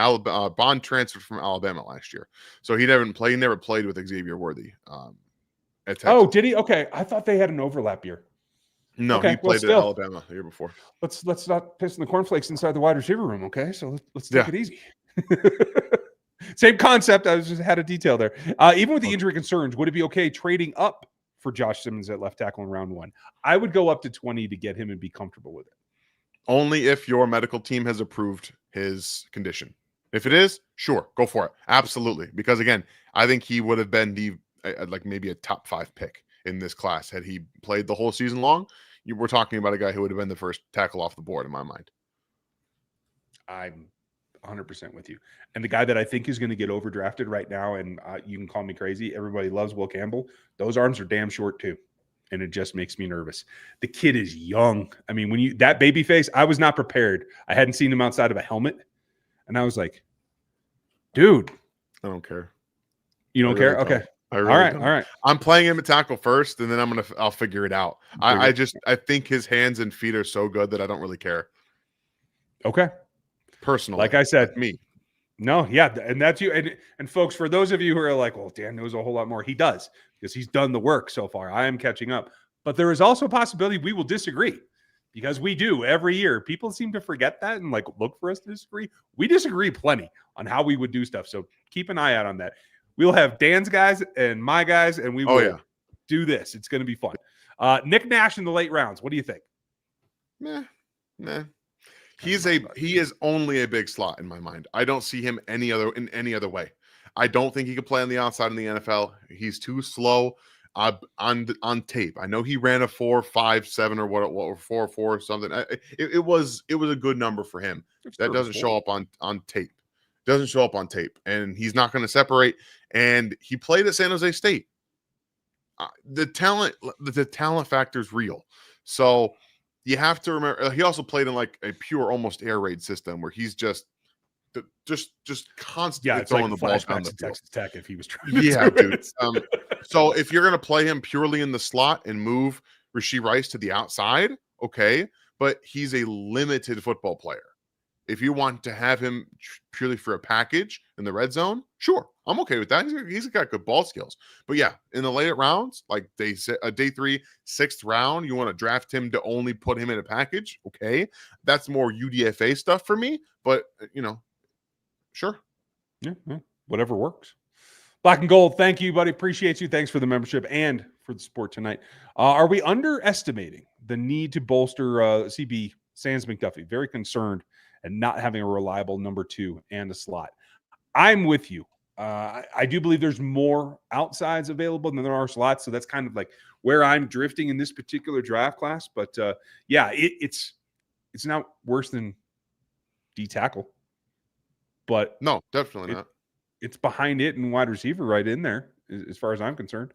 Bond transferred from Alabama last year, so he never played with Xavier Worthy. Oh, did he? Okay, I thought they had an overlap year. No, he played at Alabama the year before. Let's not piss in the cornflakes inside the wide receiver room, okay? So let's take it easy. Same concept. I just had a detail there. Even with the injury concerns, would it be okay trading up for Josh Simmons at left tackle in round 1? I would go up to 20 to get him and be comfortable with it. Only if your medical team has approved his condition. If it is, sure, go for it. Absolutely. Because again, I think he would have been maybe a top 5 pick in this class had he played the whole season long. We're talking about a guy who would have been the first tackle off the board in my mind. I'm 100% with you. And the guy that I think is going to get overdrafted right now, and you can call me crazy, everybody loves Will Campbell. Those arms are damn short too. And it just makes me nervous. The kid is young. I mean, that baby face, I was not prepared. I hadn't seen him outside of a helmet. And I was like, dude. I don't care. You don't care? Okay. All right. I'm playing him at tackle first, and then I'll figure it out. I think his hands and feet are so good that I don't really care. Okay. Personally, like I said, me. No, yeah, and that's you. And folks, for those of you who are like, well, Dan knows a whole lot more, he does because he's done the work so far. I am catching up, but there is also a possibility we will disagree because we do every year. People seem to forget that and look for us to disagree. We disagree plenty on how we would do stuff, so keep an eye out on that. We'll have Dan's guys and my guys, and we will do this. It's going to be fun. Nick Nash in the late rounds. What do you think? Meh. He is only a big slot in my mind. I don't see him in any other way. I don't think he could play on the outside in the NFL. He's too slow on tape. I know he ran a 4.57 or 4.4 or something. It was a good number for him. That doesn't show up on tape. Doesn't show up on tape, and he's not going to separate. And he played at San Jose State. The talent factor is real. So you have to remember he also played in like a pure almost air raid system where he's just constantly it's like throwing the ball down flashbacks the to field. Texas Tech if he was trying Yeah, to do dude. it. So if you're gonna play him purely in the slot and move Rashee Rice to the outside, okay, but he's a limited football player. If you want to have him purely for a package in the red zone, sure, I'm okay with that. He's got good ball skills. But yeah, in the later rounds, like day 3, 6th round, you want to draft him to only put him in a package. Okay, that's more UDFA stuff for me. But sure. Yeah, whatever works. Black and Gold, thank you, buddy. Appreciate you. Thanks for the membership and for the support tonight. Are we underestimating the need to bolster CB Sans McDuffie? Very concerned and not having a reliable number 2 and a slot. I'm with you. I do believe there's more outsides available than there are slots. So that's kind of like where I'm drifting in this particular draft class. But yeah, it's not worse than D tackle. But no, definitely not. It's behind it and wide receiver right in there, as far as I'm concerned.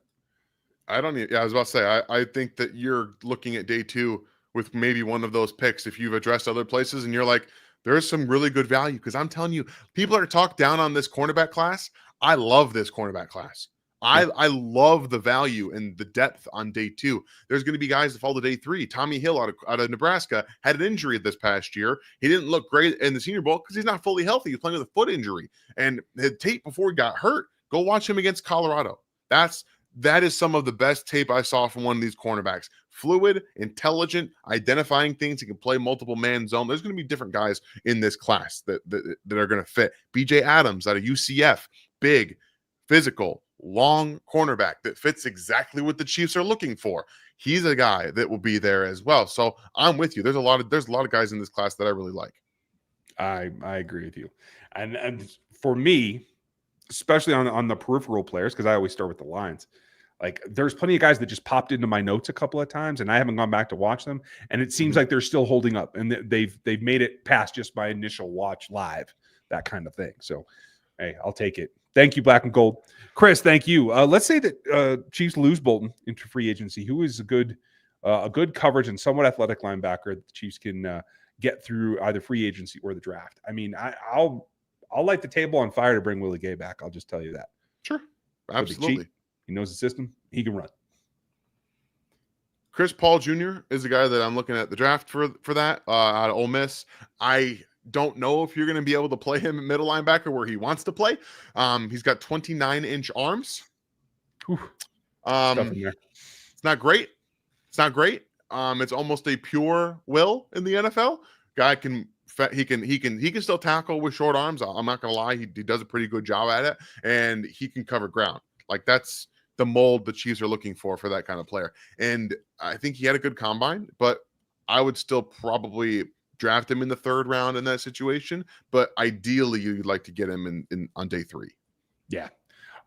I don't need, yeah, I was about to say, I think that you're looking at day 2 with maybe one of those picks if you've addressed other places and you're like, there's some really good value. Because I'm telling you, people are talked down on this cornerback class. I love this cornerback class. I love the value and the depth on day 2. There's going to be guys that fall to day 3. Tommy Hill out of Nebraska had an injury this past year. He didn't look great in the Senior Bowl because he's not fully healthy. He's playing with a foot injury. And the tape before he got hurt, go watch him against Colorado. That is some of the best tape I saw from one of these cornerbacks. Fluid, intelligent, identifying things. He can play multiple man zone. There's going to be different guys in this class that are going to fit. BJ Adams out of UCF, big, physical, long cornerback that fits exactly what the Chiefs are looking for. He's a guy that will be there as well. So I'm with you. There's a lot of guys in this class that I really like. I agree with you. And for me, especially on the peripheral players, because I always start with the lines. Like there's plenty of guys that just popped into my notes a couple of times and I haven't gone back to watch them. And it seems like they're still holding up and they've made it past just my initial watch live, that kind of thing. So, hey, I'll take it. Thank you, Black and Gold. Chris, thank you. Let's say that Chiefs lose Bolton into free agency. Who is a good coverage and somewhat athletic linebacker that the Chiefs can get through either free agency or the draft? I mean, I'll light the table on fire to bring Willie Gay back. I'll just tell you that. Sure. Absolutely. He knows the system. He can run. Chris Paul Jr. is the guy that I'm looking at the draft for that out of Ole Miss. I don't know if you're going to be able to play him at middle linebacker where he wants to play. He's got 29-inch arms. It's not great. It's almost a pure will in the NFL. Guy can still tackle with short arms. I'm not gonna lie, he does a pretty good job at it, and he can cover ground. Like that's the mold the Chiefs are looking for that kind of player. And I think he had a good combine, but I would still probably draft him in the 3rd round in that situation. But ideally, you'd like to get him in on day 3. Yeah,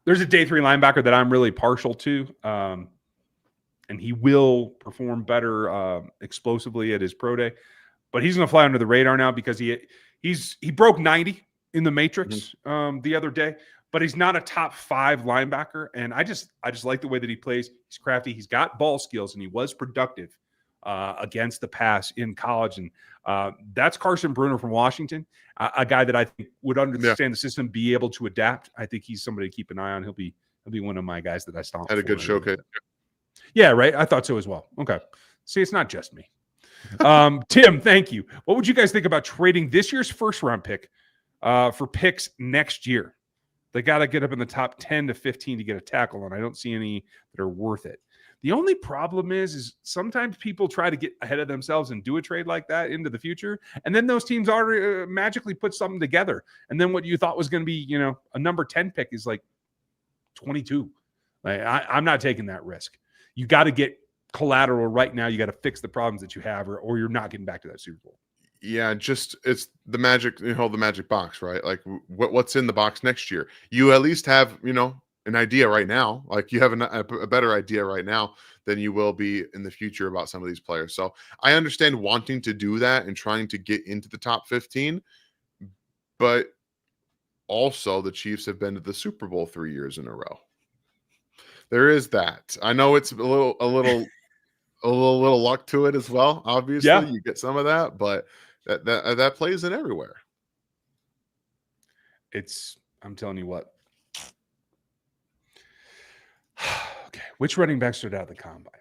there's a day 3 linebacker that I'm really partial to, and he will perform better explosively at his pro day. But he's going to fly under the radar now because he broke 90 in the matrix the other day, but he's not a top 5 linebacker. And I just like the way that he plays. He's crafty. He's got ball skills, and he was productive against the pass in college. And that's Carson Bruner from Washington, a guy that I think would understand the system, be able to adapt. I think he's somebody to keep an eye on. He'll be one of my guys that I stomp. Had a good showcase. Yeah, right. I thought so as well. Okay. See, it's not just me. Tim, thank you. What would you guys think about trading this year's 1st round pick for picks next year? They got to get up in the top 10 to 15 to get a tackle, and I don't see any that are worth it. The only problem is sometimes people try to get ahead of themselves and do a trade like that into the future, and then those teams already magically put something together, and then what you thought was going to be, a number 10 pick is like 22. I'm not taking that risk. You got to get collateral right now. You got to fix the problems that you have, or you're not getting back to that Super Bowl. Yeah, it's the magic, the magic box, right? Like what's in the box next year? You at least have, an idea right now. Like you have a better idea right now than you will be in the future about some of these players. So I understand wanting to do that and trying to get into the top 15, but also the Chiefs have been to the Super Bowl 3 years in a row. There is that. I know it's a little a little luck to it as well. Obviously, Yeah. you get some of that, but that plays in everywhere. I'm telling you what. Okay, which running back stood out of the combine?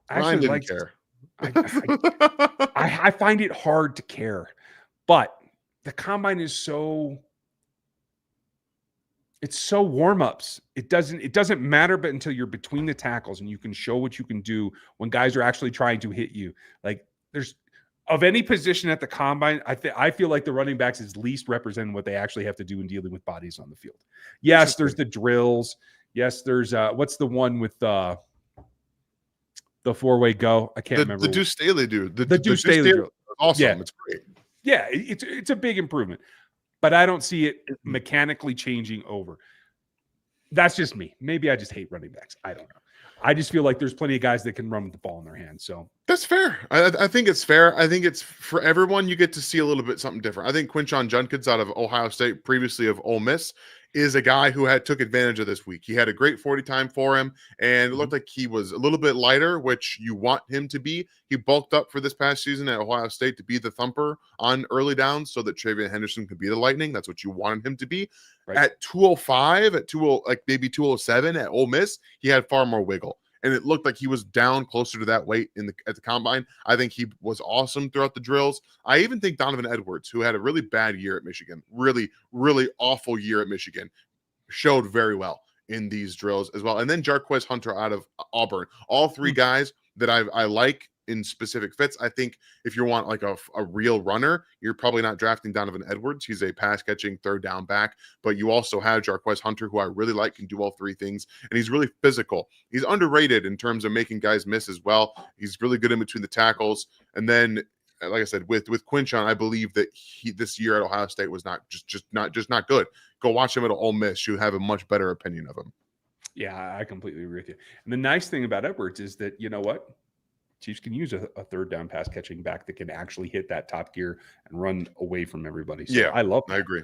I Ryan actually didn't liked. care. I find it hard to care, but the combine is so. It's so warm-ups. It doesn't matter, but until you're between the tackles and you can show what you can do when guys are actually trying to hit you. Like there's of any position at the combine, I feel like the running backs is least representing what they actually have to do in dealing with bodies on the field. Yes, there's the drills. Yes, there's what's the one with the four-way go? I can't remember. The Deuce Staley dude. The Deuce Staley drill. Awesome. Yeah. It's great. Yeah, it's a big improvement. But I don't see it mechanically changing over. That's just me. Maybe I just hate running backs. I don't know. I just feel like there's plenty of guys that can run with the ball in their hands. So that's fair. I think it's fair. I think it's for everyone. You get to see a little bit something different. I think Quinshon Judkins out of Ohio State, previously of Ole Miss, is a guy who took advantage of this week. He had a great 40 time for him, and it looked like he was a little bit lighter, which you want him to be. He bulked up for this past season at Ohio State to be the thumper on early downs so that Travion Henderson could be the lightning. That's what you wanted him to be. Right. At 205, at 20, like maybe 207 at Ole Miss, he had far more wiggle. And it looked like he was down closer to that weight at the combine. I think he was awesome throughout the drills. I even think Donovan Edwards, who had a really bad year at Michigan, really, really awful year at Michigan, showed very well in these drills as well. And then Jarquez Hunter out of Auburn. All three guys that I like in specific fits. I think if you want like a real runner, you're probably not drafting Donovan Edwards. He's a pass catching third down back, but you also have Jarquez Hunter, who I really like, can do all three things. And he's really physical. He's underrated in terms of making guys miss as well. He's really good in between the tackles. And then, like I said, with Quinshon, I believe that this year at Ohio State was not not good. Go watch him at Ole Miss. You have a much better opinion of him. Yeah, I completely agree with you. And the nice thing about Edwards is that, you know what? Chiefs can use a third down pass catching back that can actually hit that top gear and run away from everybody. So yeah, I love that. I agree.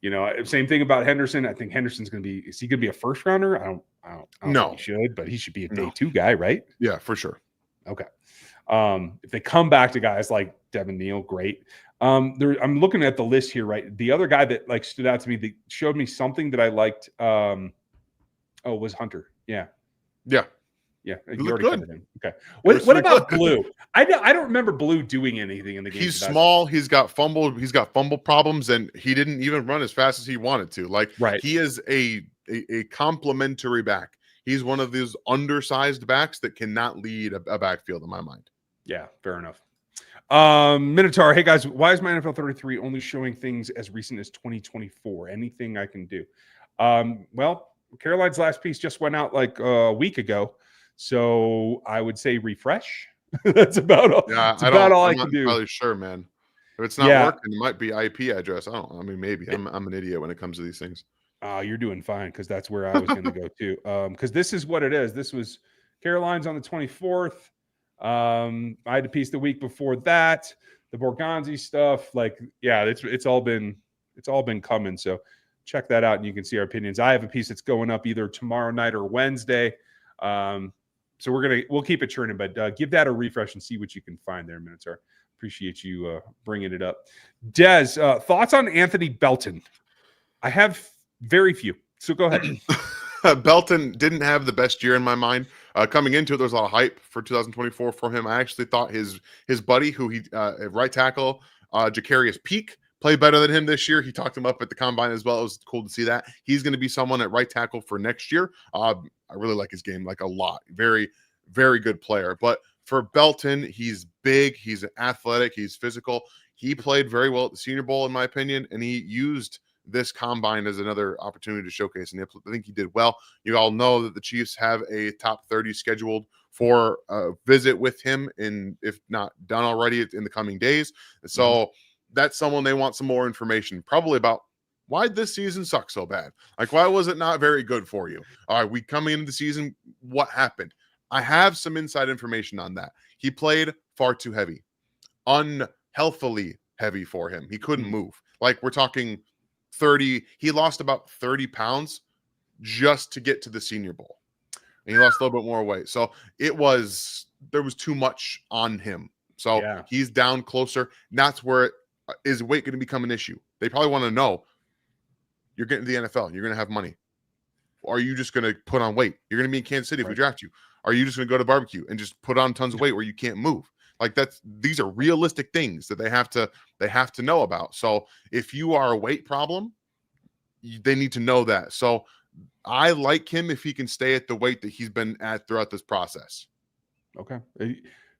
You know, same thing about Henderson. I think Henderson's going to be, is he going to be a first rounder? I don't no, think he should, but he should be a day two guy, right? Yeah, for sure. Okay. If they come back to guys like Devin Neal, great. I'm looking at the list here, right? The other guy that like stood out to me, that showed me something that I liked, was Hunter. Yeah. Yeah. Yeah, you already covered him. Okay. What about Blue? I don't remember Blue doing anything in the game. He's small. He's got fumble problems, and he didn't even run as fast as he wanted to. Like, right. He is a complementary back. He's one of those undersized backs that cannot lead a backfield in my mind. Yeah, fair enough. Minotaur, hey guys, why is my NFL 33 only showing things as recent as 2024? Anything I can do? Well, Caroline's last piece just went out like a week ago. So I would say refresh. That's about all. Yeah, it's about all I can do. I'm not really sure, man. If it's not working, it might be IP address. I don't know. I mean, maybe. I'm an idiot when it comes to these things. You're doing fine, because that's where I was going to go too. Because this is what it is. This was Caroline's on the 24th. I had a piece the week before that. The Borgonzi stuff, like, yeah, it's all been coming. So check that out, and you can see our opinions. I have a piece that's going up either tomorrow night or Wednesday. So we'll keep it churning, but give that a refresh and see what you can find there, Minotaur. Appreciate you bringing it up. Des, thoughts on Anthony Belton? I have very few, so go ahead. Belton didn't have the best year in my mind. Coming into it, there was a lot of hype for 2024 for him. I actually thought his buddy, who he right tackle, Jacarius Peak, played better than him this year. He talked him up at the combine as well. It was cool to see that. He's going to be someone at right tackle for next year. I really like his game, like, a lot. Very, very good player. But for Belton, he's big, he's athletic, he's physical. He played very well at the Senior Bowl, in my opinion, and he used this combine as another opportunity to showcase. And I think he did well. You all know that the Chiefs have a top 30 scheduled for a visit with him, if not done already, in the coming days. So that's someone they want some more information, probably about why this season sucked so bad. Like, why was it not very good for you? All right, we coming into the season, what happened? I have some inside information on that. He played far too heavy, unhealthily heavy for him. He couldn't move. Like, we're talking 30. He lost about 30 pounds just to get to the Senior Bowl. and he lost a little bit more weight. So there was too much on him. So Yeah. he's down closer. And that's where is weight going to become an issue? They probably want to know, you're getting to the NFL. You're going to have money. Or are you just going to put on weight? You're going to be in Kansas City if we draft you. Are you just going to go to barbecue and just put on tons of weight where you can't move? Like these are realistic things that they have to know about. So if you are a weight problem, they need to know that. So I like him if he can stay at the weight that he's been at throughout this process. Okay.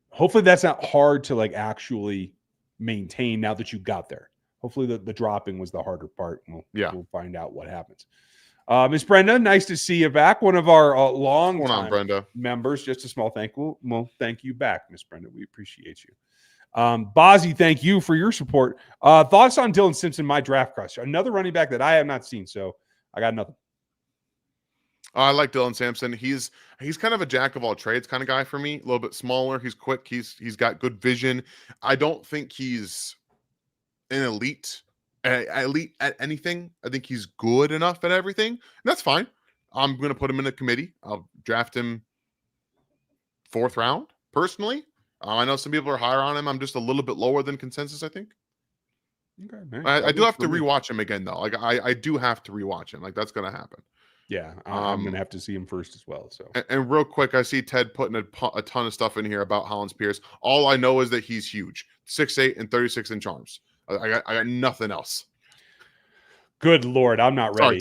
Hopefully that's not hard to like actually maintain now that you got there. Hopefully the dropping was the harder part. We'll find out what happens. Miss Brenda, nice to see you back. One of our long time members. Just a small thank you. Well, thank you back, Miss Brenda. We appreciate you. Bozzy, thank you for your support. Thoughts on Dylan Simpson, my draft crush. Another running back that I have not seen, so I got nothing. I like Dylan Sampson. He's kind of a jack of all trades kind of guy for me. A little bit smaller. He's quick. He's got good vision. I don't think he's an elite at anything. I think he's good enough at everything. And that's fine. I'm going to put him in a committee. I'll draft him 4th round personally. I know some people are higher on him. I'm just a little bit lower than consensus, I think. Okay, man. I do have to rewatch him again, though. Like I do have to rewatch him. Like that's going to happen. Yeah, I'm going to have to see him first as well. So, and real quick, I see Ted putting a ton of stuff in here about Hollins Pierce. All I know is that he's huge, 6'8" and 36-inch arms. I got nothing else. Good Lord, I'm not ready.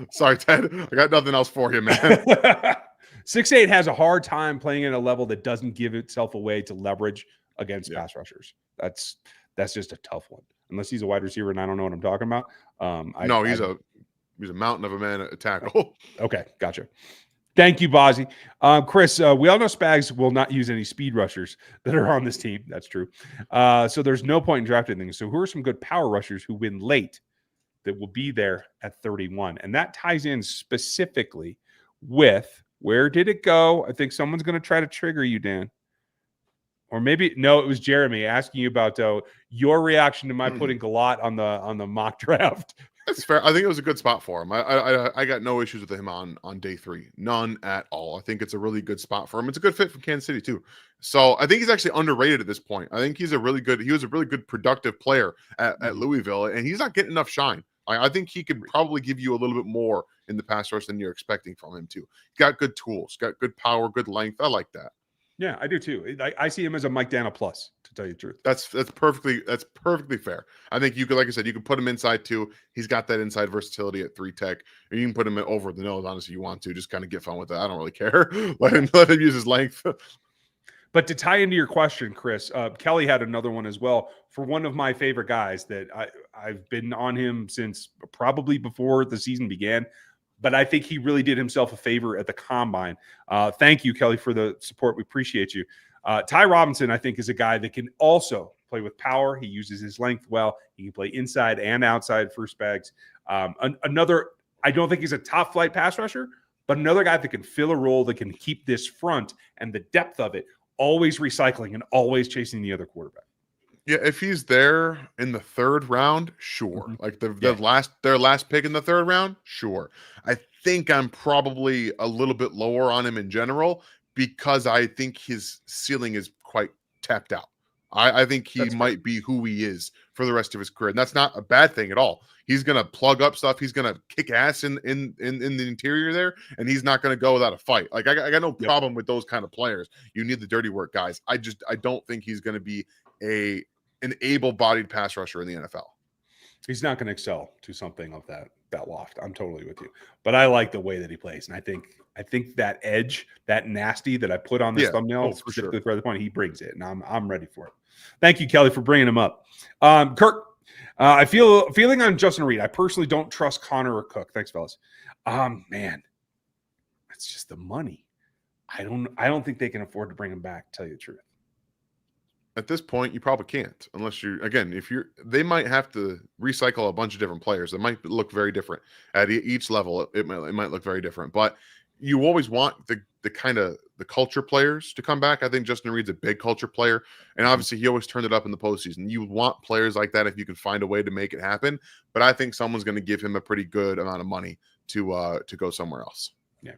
Sorry, Ted. I got nothing else for you, man. 6'8" has a hard time playing at a level that doesn't give itself away to leverage against pass rushers. That's just a tough one. Unless he's a wide receiver and I don't know what I'm talking about. He's a mountain of a man at a tackle. Okay, gotcha. Thank you, Bozzy. Chris, we all know Spags will not use any speed rushers that are on this team. That's true. So there's no point in drafting things. So who are some good power rushers who win late that will be there at 31? And that ties in specifically with where did it go? I think someone's going to try to trigger you, Dan. Or maybe, no, it was Jeremy asking you about your reaction to my putting Galat on the mock draft. That's fair. I think it was a good spot for him. I got no issues with him on day 3. None at all. I think it's a really good spot for him. It's a good fit for Kansas City too. So I think he's actually underrated at this point. I think he was a really good productive player at Louisville, and he's not getting enough shine. I think he could probably give you a little bit more in the pass rush than you're expecting from him too. He's got good tools, got good power, good length. I like that. Yeah, I do too. I see him as a Mike Dana plus, to tell you the truth. That's perfectly fair. I think you could, like I said, you could put him inside too. He's got that inside versatility at 3 tech, or you can put him over the nose. Honestly, you want to just kind of get fun with it. I don't really care. let him use his length. But to tie into your question, Chris, Kelly had another one as well for one of my favorite guys that I've been on him since probably before the season began. But I think he really did himself a favor at the combine. Thank you, Kelly, for the support. We appreciate you. Ty Robinson, I think, is a guy that can also play with power. He uses his length well. He can play inside and outside for Spags. Another, I don't think he's a top flight pass rusher, but another guy that can fill a role that can keep this front and the depth of it always recycling and always chasing the other quarterback. Yeah, if he's there in the 3rd round, sure. Like their last pick in the 3rd round, sure. I think I'm probably a little bit lower on him in general because I think his ceiling is quite tapped out. I think he might be who he is for the rest of his career, and that's not a bad thing at all. He's gonna plug up stuff. He's gonna kick ass in the interior there, and he's not gonna go without a fight. Like I got no problem with those kind of players. You need the dirty work guys. I don't think he's gonna be an able-bodied pass rusher in the NFL. He's not going to excel to something of that loft. I'm totally with you. But I like the way that he plays. And I think that edge, that nasty that I put on this thumbnail, specifically for the point, he brings it. And I'm ready for it. Thank you, Kelly, for bringing him up. Kirk, feeling on Justin Reed. I personally don't trust Connor or Cook. Thanks, fellas. Man, it's just the money. I don't think they can afford to bring him back, to tell you the truth. At this point, you probably can't, unless they might have to recycle a bunch of different players. It might look very different at each level. It might look very different, but you always want the kind of the culture players to come back. I think Justin Reed's a big culture player, and obviously he always turned it up in the postseason. You want players like that if you can find a way to make it happen. But I think someone's going to give him a pretty good amount of money to go somewhere else. Yeah,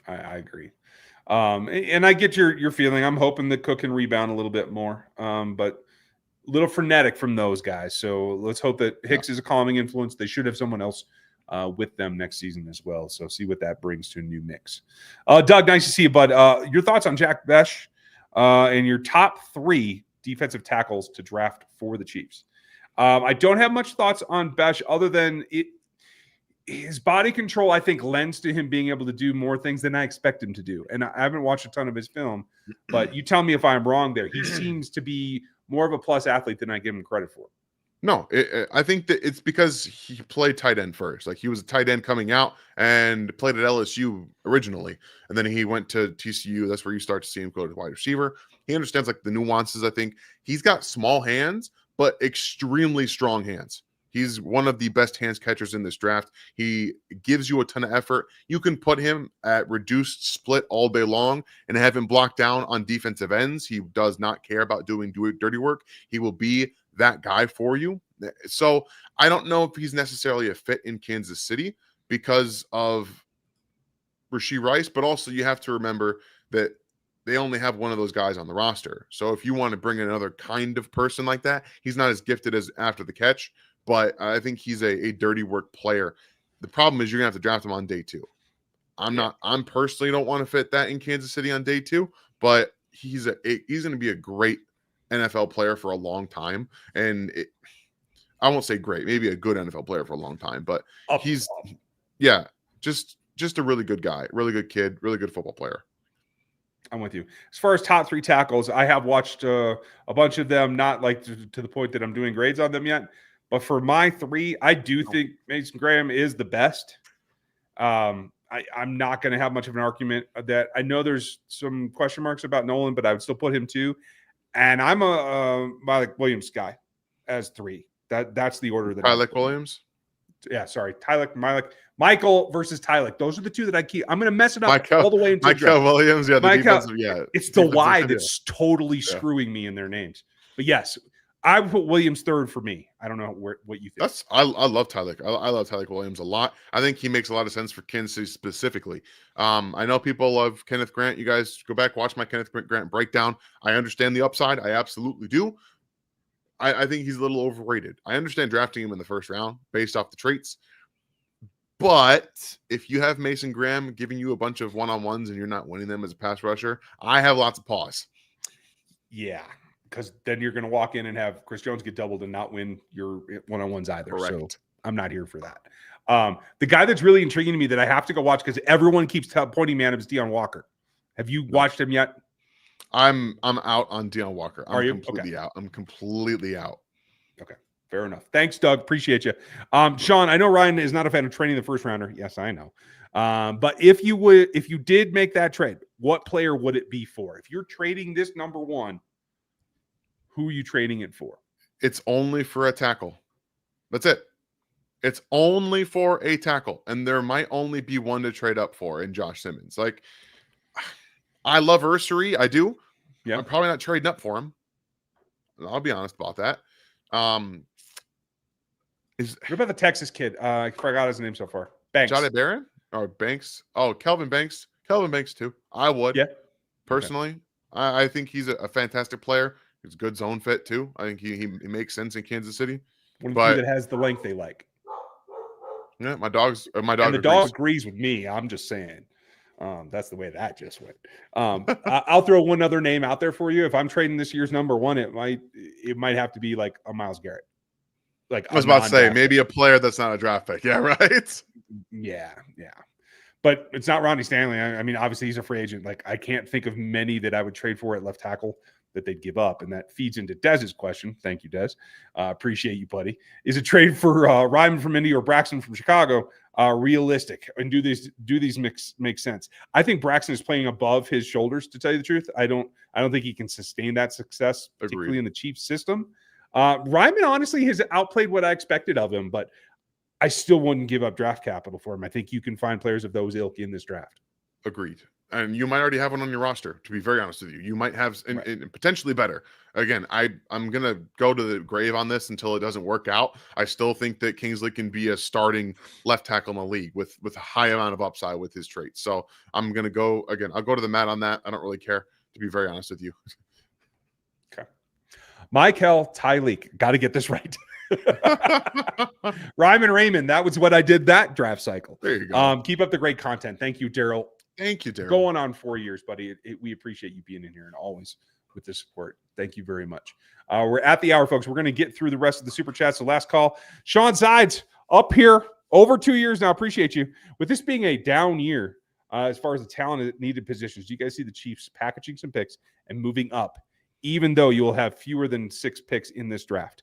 I agree. And I get your feeling. I'm hoping that Cook can rebound a little bit more, but a little frenetic from those guys. So let's hope that Hicks is a calming influence. They should have someone else with them next season as well. So see what that brings to a new mix. Doug, nice to see you, bud. Your thoughts on Jack Besh and your top 3 defensive tackles to draft for the Chiefs. I don't have much thoughts on Besh other than his body control, I think, lends to him being able to do more things than I expect him to do. And I haven't watched a ton of his film, but you tell me if I'm wrong there. He seems to be more of a plus athlete than I give him credit for. No, I think that it's because he played tight end first. Like, he was a tight end coming out and played at LSU originally. And then he went to TCU. That's where you start to see him go to wide receiver. He understands like the nuances. I think he's got small hands, but extremely strong hands. He's one of the best hands catchers in this draft. He gives you a ton of effort. You can put him at reduced split all day long and have him block down on defensive ends. He does not care about doing dirty work. He will be that guy for you. So I don't know if he's necessarily a fit in Kansas City because of Rashee Rice, but also you have to remember that they only have one of those guys on the roster. So if you want to bring in another kind of person like that, he's not as gifted as after the catch. But I think he's a dirty work player. The problem is you're gonna have to draft him on day 2. I'm personally don't want to fit that in Kansas City on day 2, but he's gonna be a great NFL player for a long time. And I won't say great, maybe a good NFL player for a long time, but he's just a really good guy, really good kid, really good football player. I'm with you. As far as top 3 tackles, I have watched a bunch of them, not like to the point that I'm doing grades on them yet. But for my 3, I do think Mason Graham is the best. I'm not going to have much of an argument that I know there's some question marks about Nolan, but I would still put him 2. And I'm a Malik Williams guy as 3. That's the order that Tylik Williams. Yeah, sorry, Michael versus Tylik. Those are the 2 that I keep. I'm going to mess it up all the way into Michael Williams. Yeah, it's the Y that's totally screwing me in their names. But yes. I would put Williams 3rd for me. I don't know what you think. I love Tylik. I love Tylik Williams a lot. I think he makes a lot of sense for Kansas City specifically. I know people love Kenneth Grant. You guys go back, watch my Kenneth Grant breakdown. I understand the upside. I absolutely do. I think he's a little overrated. I understand drafting him in the first round based off the traits. But if you have Mason Graham giving you a bunch of one-on-ones and you're not winning them as a pass rusher, I have lots of pause. Yeah. Because then you're going to walk in and have Chris Jones get doubled and not win your one-on-ones either. Correct. So I'm not here for that. The guy that's really intriguing to me that I have to go watch because everyone keeps pointing me at him is Deion Walker. Have you watched him yet? I'm out on Deion Walker. Are you? Completely out. I'm completely out. Okay. Fair enough. Thanks, Doug. Appreciate you. Sean, I know Ryan is not a fan of trading the first rounder. Yes, I know. But if you did make that trade, what player would it be for? If you're trading this number 1, who are you trading it for? It's only for a tackle. That's it. It's only for a tackle. And there might only be one to trade up for in Josh Simmons. Like, I love Ursery. I do. Yeah. I'm probably not trading up for him. I'll be honest about that. What about the Texas kid? I forgot his name so far. Banks. Jahdae Barron? Or Banks? Oh, Kelvin Banks. Kelvin Banks, too. I would. Yeah. Personally. Okay. I think he's a fantastic player. He's a good zone fit too. I think he makes sense in Kansas City. One that has the length they like. Yeah, my dog. And the dog agrees with me. I'm just saying, that's the way that just went. I'll throw one other name out there for you. If I'm trading this year's number 1, it might have to be like a Myles Garrett. Like I was about to say, maybe a player that's not a draft pick. Yeah, right. Yeah. But it's not Ronnie Stanley. I mean, obviously he's a free agent. Like I can't think of many that I would trade for at left tackle that they'd give up. And that feeds into Dez's question. Thank you, Dez. Appreciate you, buddy. Is a trade for Ryman from Indy or Braxton from Chicago realistic? And do these make sense? I think Braxton is playing above his shoulders, to tell you the truth. I don't think he can sustain that success, particularly in the Chiefs system. Ryman honestly has outplayed what I expected of him, but I still wouldn't give up draft capital for him. I think you can find players of those ilk in this draft. Agreed. And you might already have one on your roster, to be very honest with you. You might have and potentially better. Again, I'm going to go to the grave on this until it doesn't work out. I still think that Kingsley can be a starting left tackle in the league with a high amount of upside with his traits. So I'm going to go, again, I'll go to the mat on that. I don't really care, to be very honest with you. Okay. Michael Tyleek. Got to get this right. Ryman Raymond. That was what I did that draft cycle. There you go. Keep up the great content. Thank you, Daryl. Thank you, Daryl. Going on 4 years, buddy. We appreciate you being in here and always with the support. Thank you very much. We're at the hour, folks. We're going to get through the rest of the super chats. The last call. Sean Sides up here over 2 years now. Appreciate you. With this being a down year, as far as the talent needed positions, do you guys see the Chiefs packaging some picks and moving up, even though you will have fewer than 6 picks in this draft?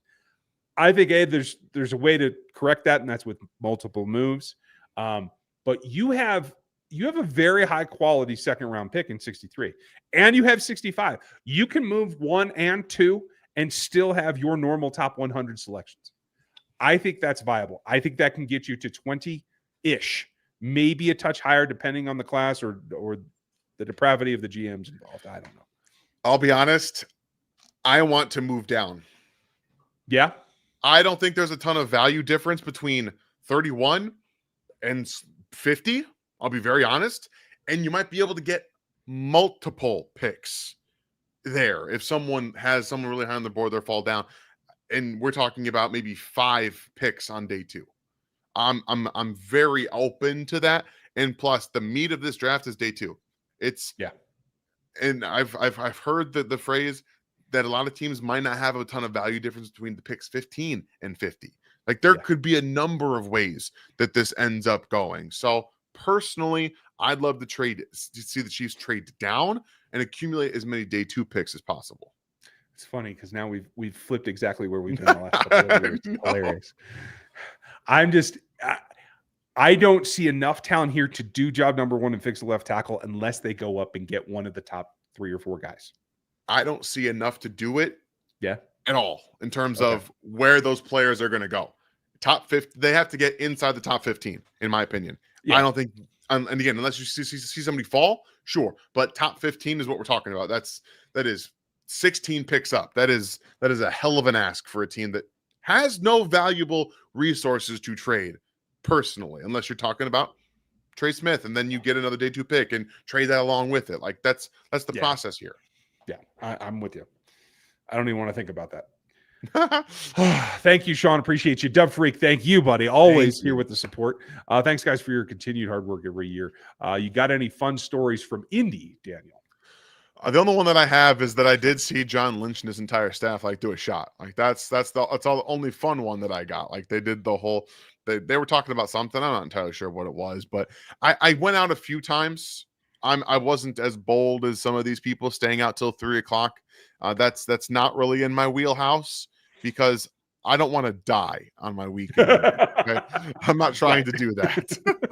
I think, there's a way to correct that, and that's with multiple moves. But you have a very high quality second round pick in 63, and you have 65. You can move 1 and 2 and still have your normal top 100 selections. I think that's viable. I think that can get you to 20-ish, maybe a touch higher depending on the class or the depravity of the GMs involved. I don't know. I'll be honest. I want to move down. Yeah. I don't think there's a ton of value difference between 31 and 50. I'll be very honest. And you might be able to get multiple picks there. If someone has someone really high on the board, they'll fall down. And we're talking about maybe 5 picks on day 2. I'm very open to that. And plus, the meat of this draft is day 2. And I've heard the phrase that a lot of teams might not have a ton of value difference between the picks 15 and 50. Like there could be a number of ways that this ends up going. So personally, I'd love to see the Chiefs trade down and accumulate as many day 2 picks as possible. It's funny because now we've flipped exactly where we've been the last couple of years. Hilarious. I don't see enough talent here to do job number 1 and fix the left tackle unless they go up and get one of the top 3 or 4 guys. I don't see enough to do it at all in terms of where those players are going to go. Top 50, they have to get inside the top 15, in my opinion. I don't think, and again, unless you see somebody fall, sure, but top 15 is what we're talking about. That is 16 picks up. That is a hell of an ask for a team that has no valuable resources to trade personally, unless you're talking about Trey Smith, and then you get another day 2 pick and trade that along with it. Like that's the process here. Yeah, I'm with you. I don't even want to think about that. Thank you, Sean. Appreciate you. Dub Freak, thank you, buddy. Always here with the support. Thanks, guys, for your continued hard work every year. You got any fun stories from Indy, Daniel? The only one that I have is that I did see John Lynch and his entire staff do a shot. Like that's all the only fun one that I got. Like they did the whole. They were talking about something. I'm not entirely sure what it was, but I went out a few times. I wasn't as bold as some of these people staying out till 3:00. That's not really in my wheelhouse because I don't want to die on my weekend. Okay? I'm not trying to do that.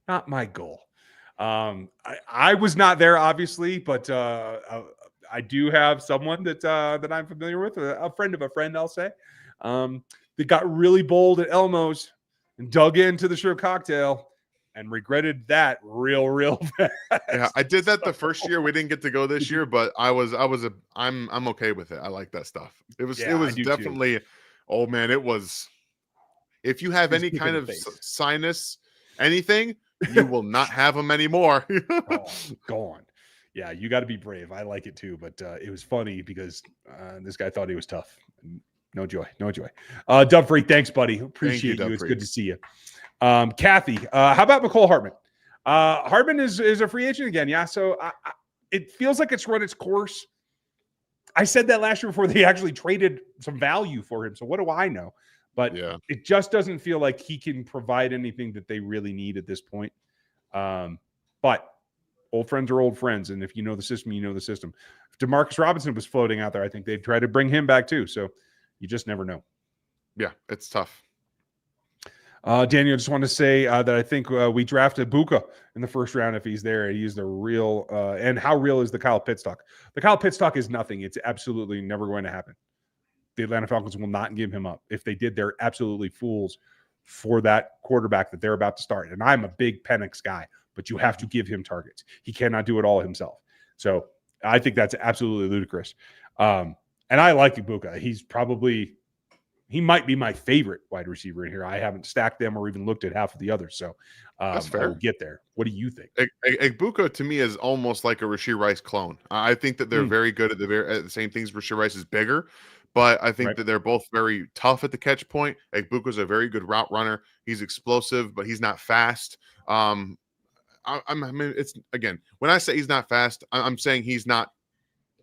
Not my goal. I was not there, obviously, but I do have someone that I'm familiar with, a friend of a friend, I'll say, that got really bold at Elmo's and dug into the shrimp cocktail and regretted that real fast. Yeah, I did that the first year. We didn't get to go this year, but I'm okay with it. I like that stuff. It was definitely too. Oh man, it was. If you have any kind of sinus, anything, you will not have them anymore. Gone. Yeah, you got to be brave. I like it too, but it was funny because this guy thought he was tough. No joy. Dub Freak, thanks, buddy. Appreciate you. It's good to see you. Kathy, how about McCole Hartman? Hartman is a free agent again. Yeah. So it feels like it's run its course. I said that last year before they actually traded some value for him. So what do I know? But it just doesn't feel like he can provide anything that they really need at this point. But old friends are old friends. And if you know the system, you know the system. If Demarcus Robinson was floating out there, I think they'd try to bring him back too. So you just never know. Yeah, it's tough. Daniel, just want to say that I think we drafted Buka in the first round if he's there. He's the real and how real is the Kyle Pitts talk? The Kyle Pitts talk is nothing. It's absolutely never going to happen. The Atlanta Falcons will not give him up. If they did, they're absolutely fools for that quarterback that they're about to start. And I'm a big Penix guy. but you have to give him targets. He cannot do it all himself. So I think that's absolutely ludicrous. And I like Ibuka. He might be my favorite wide receiver in here. I haven't stacked them or even looked at half of the others. So That's I fair. will get there. What do you think? Egbuka to me is almost like a Rashee Rice clone. I think that they're very good at the same things. Rashee Rice is bigger, but I think that they're both very tough at the catch point. Egbuka's a very good route runner. He's explosive, but he's not fast. I mean, it's again, when I say he's not fast, I'm saying he's not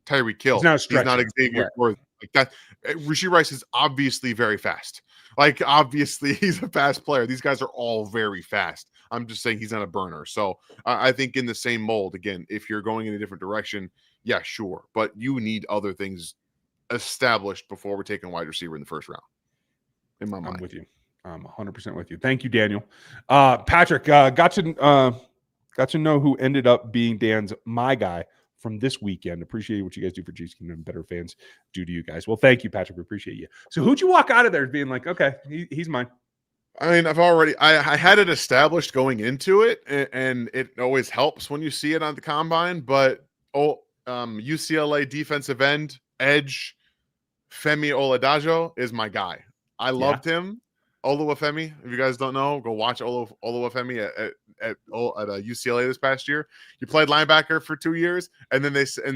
Tyreek Hill. He's not Xavier Worthy. Like that. Rashee Rice is obviously very fast. Like, obviously, he's a fast player. These guys are all very fast. I'm just saying he's not a burner. So I think in the same mold, again, if you're going in a different direction, yeah, sure. But you need other things established before we're taking wide receiver in the first round, in my mind. I'm with you. I'm 100% with you. Thank you, Daniel. Patrick, got to know who ended up being Dan's my guy from this weekend. Appreciate what you guys do for Chiefs Kingdom. Better fans do to you guys. Well, thank you, Patrick. We appreciate you. So who'd you walk out of there being like, okay, he's mine? I mean, I had it established going into it, and it always helps when you see it on the combine, but UCLA defensive end, edge, Femi Oladajo is my guy. I loved him. Oluwafemi, if you guys don't know, go watch Oluwafemi at UCLA this past year. He played linebacker for 2 years, and then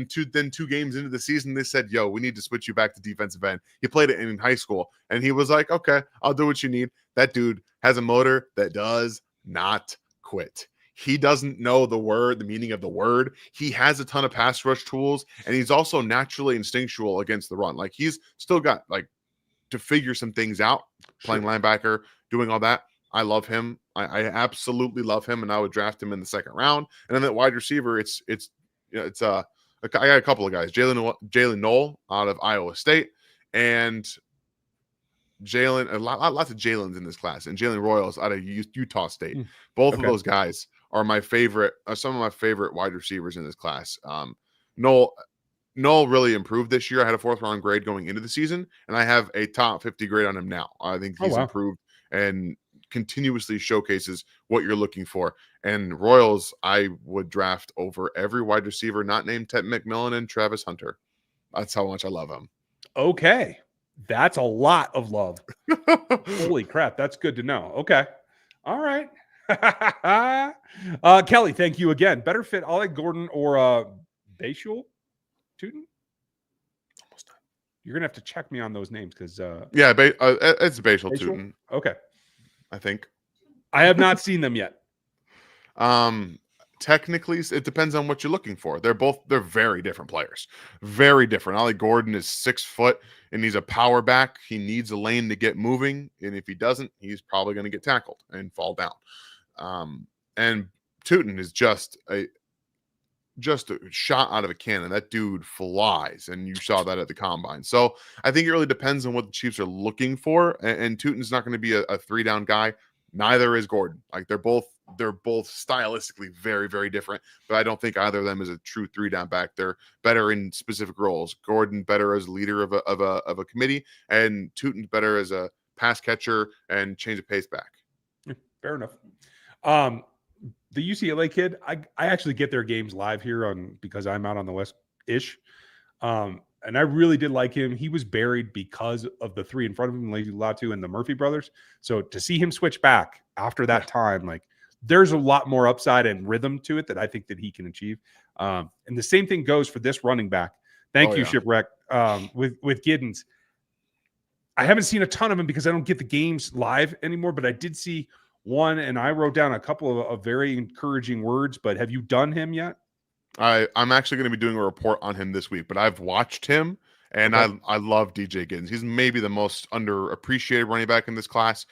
two games into the season, they said, "Yo, we need to switch you back to defensive end." He played it in high school, and he was like, "Okay, I'll do what you need." That dude has a motor that does not quit. He doesn't know the meaning of the word. He has a ton of pass rush tools, and he's also naturally instinctual against the run. Like, he's still got to figure some things out, playing linebacker, doing all that. I love him. I absolutely love him, and I would draft him in the second round. And then at wide receiver, I got a couple of guys. Jalen Knoll out of Iowa State, and lots of Jalen's in this class, and Jalen Royals out of Utah State. Both of those guys are my favorite, some of my favorite wide receivers in this class. Knoll really improved this year. I had a 4th round grade going into the season, and I have a top 50 grade on him now. I think he's improved and continuously showcases what you're looking for. And Royals, I would draft over every wide receiver not named Ted McMillan and Travis Hunter. That's how much I love him. Okay. That's a lot of love. Holy crap. That's good to know. Okay. All right. Kelly, thank you again. Better fit Alec Gordon or Bashul Tootin? Almost done. You're gonna have to check me on those names because it's Bashul Tootin. Okay. I think. I have not seen them yet. Technically, it depends on what you're looking for. They're very different players. Very different. Ollie Gordon is 6 foot and he's a power back. He needs a lane to get moving. And if he doesn't, he's probably going to get tackled and fall down. And Tootin is just a shot out of a cannon. That dude flies, and you saw that at the combine. So I think it really depends on what the Chiefs are looking for. And Tootin's not going to be a 3-down guy. Neither is Gordon. Like, they're both stylistically very, very different, but I don't think either of them is a true 3-down back. They're better in specific roles. Gordon better as a leader of a committee, and Tootin's better as a pass catcher and change of pace back. Fair enough. The UCLA kid, I actually get their games live here because I'm out on the West-ish. And I really did like him. He was buried because of the 3 in front of him, Levi Latu and the Murphy brothers. So to see him switch back after that time, there's a lot more upside and rhythm to it that I think that he can achieve. And the same thing goes for this running back. Thank you, Shipwreck, with Giddens. I haven't seen a ton of him because I don't get the games live anymore, but I did see one, and I wrote down a couple of very encouraging words. But have you done him yet? I'm actually going to be doing a report on him this week, but I've watched him, and I love DJ Giddens. He's maybe the most underappreciated running back in this class.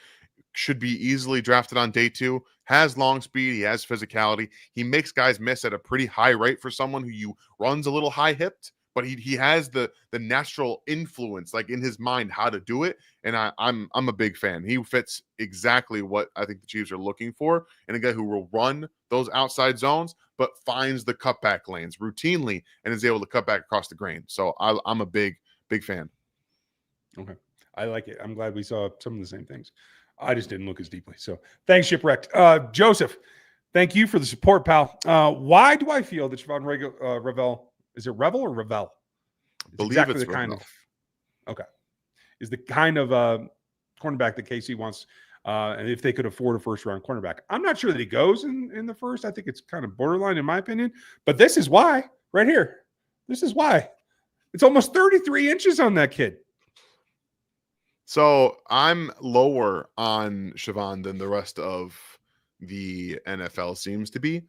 Should be easily drafted on day 2. Has long speed. He has physicality. He makes guys miss at a pretty high rate for someone who runs a little high-hipped, but he has the natural influence, in his mind, how to do it. And I'm a big fan. He fits exactly what I think the Chiefs are looking for, and a guy who will run those outside zones, but finds the cutback lanes routinely and is able to cut back across the grain. So I'm a big fan. Okay. I like it. I'm glad we saw some of the same things. I just didn't look as deeply. So thanks, Shipwrecked. Joseph, Thank you for the support, pal. Why do I feel that Siobhan Revel, is it Revel or Revel? It's Believe exactly it's the kind Revel. of, okay, is the kind of cornerback that KC wants, and if they could afford a first-round cornerback. I'm not sure that he goes in the first. I think it's kind of borderline in my opinion, but this is why right here. This is why. It's almost 33 inches on that kid. So I'm lower on Siobhan than the rest of the NFL seems to be.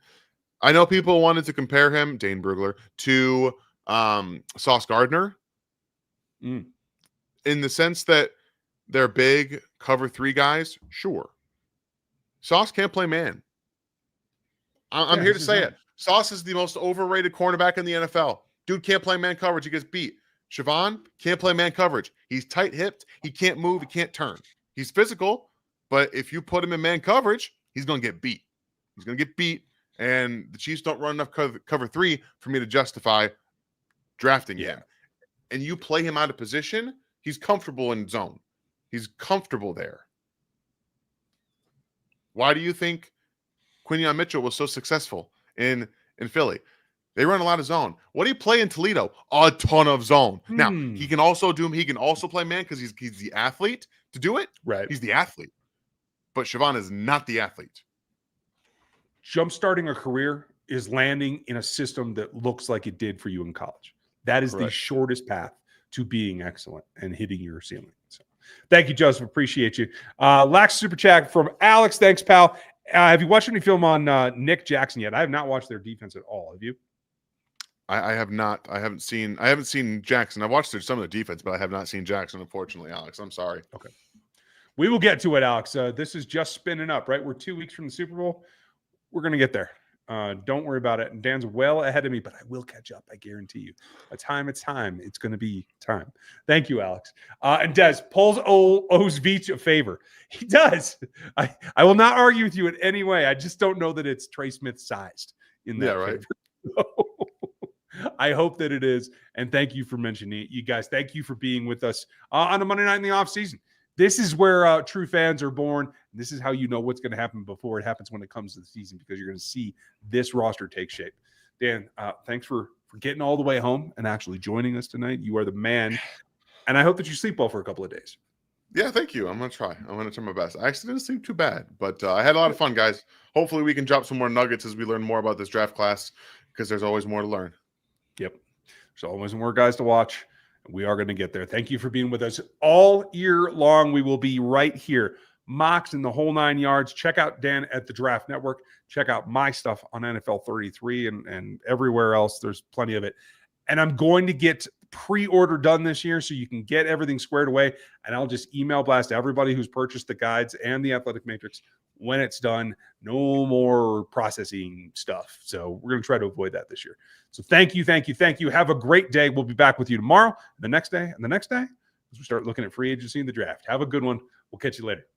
I know people wanted to compare him, Dane Brugler, to Sauce Gardner in the sense that they're big cover 3 guys. Sure. Sauce can't play man. I'm here to say it. Sauce is the most overrated cornerback in the NFL. Dude can't play man coverage. He gets beat. Siobhan can't play man coverage. He's tight-hipped. He can't move. He can't turn. He's physical, but if you put him in man coverage, he's going to get beat. He's going to get beat, and the Chiefs don't run enough cover 3 for me to justify drafting him. And you play him out of position, he's comfortable in zone. He's comfortable there. Why do you think Quinion Mitchell was so successful in Philly? They run a lot of zone. What do you play in Toledo? A ton of zone. Now, he can also play man because he's the athlete to do it. Right. He's the athlete. But Siobhan is not the athlete. Jumpstarting a career is landing in a system that looks like it did for you in college. That is the shortest path to being excellent and hitting your ceiling. So, thank you, Joseph. Appreciate you. Lax super chat from Alex. Thanks, pal. Have you watched any film on Nick Jackson yet? I have not watched their defense at all. Have you? I have not. I haven't seen Jackson. I've watched some of the defense, but I have not seen Jackson, unfortunately, Alex. I'm sorry. Okay. We will get to it, Alex. This is just spinning up, right? We're 2 weeks from the Super Bowl. We're going to get there. Don't worry about it. And Dan's well ahead of me, but I will catch up. I guarantee you. It's time. It's going to be time. Thank you, Alex. And Des, Paul's owes Veach a favor. He does. I will not argue with you in any way. I just don't know that it's Trey Smith sized in that favor. I hope that it is. And thank you for mentioning it. You guys, thank you for being with us on a Monday night in the offseason. This is where true fans are born. This is how you know what's going to happen before it happens when it comes to the season, because you're going to see this roster take shape. Dan, thanks for getting all the way home and actually joining us tonight. You are the man. And I hope that you sleep well for a couple of days. Yeah, thank you. I'm going to try. I'm going to try my best. I actually didn't sleep too bad, but I had a lot of fun, guys. Hopefully we can drop some more nuggets as we learn more about this draft class, because there's always more to learn. Yep. There's always more guys to watch. We are going to get there. Thank you for being with us all year long. We will be right here. Mocks in the whole 9 yards. Check out Dan at the Draft Network. Check out my stuff on NFL 33 and everywhere else. There's plenty of it. And I'm going to get pre-order done this year so you can get everything squared away. And I'll just email blast everybody who's purchased the guides and the Athletic Matrix when it's done. No more processing stuff. So we're going to try to avoid that this year. So thank you. Have a great day. We'll be back with you tomorrow, the next day, and the next day, as we start looking at free agency and the draft. Have a good one. We'll catch you later.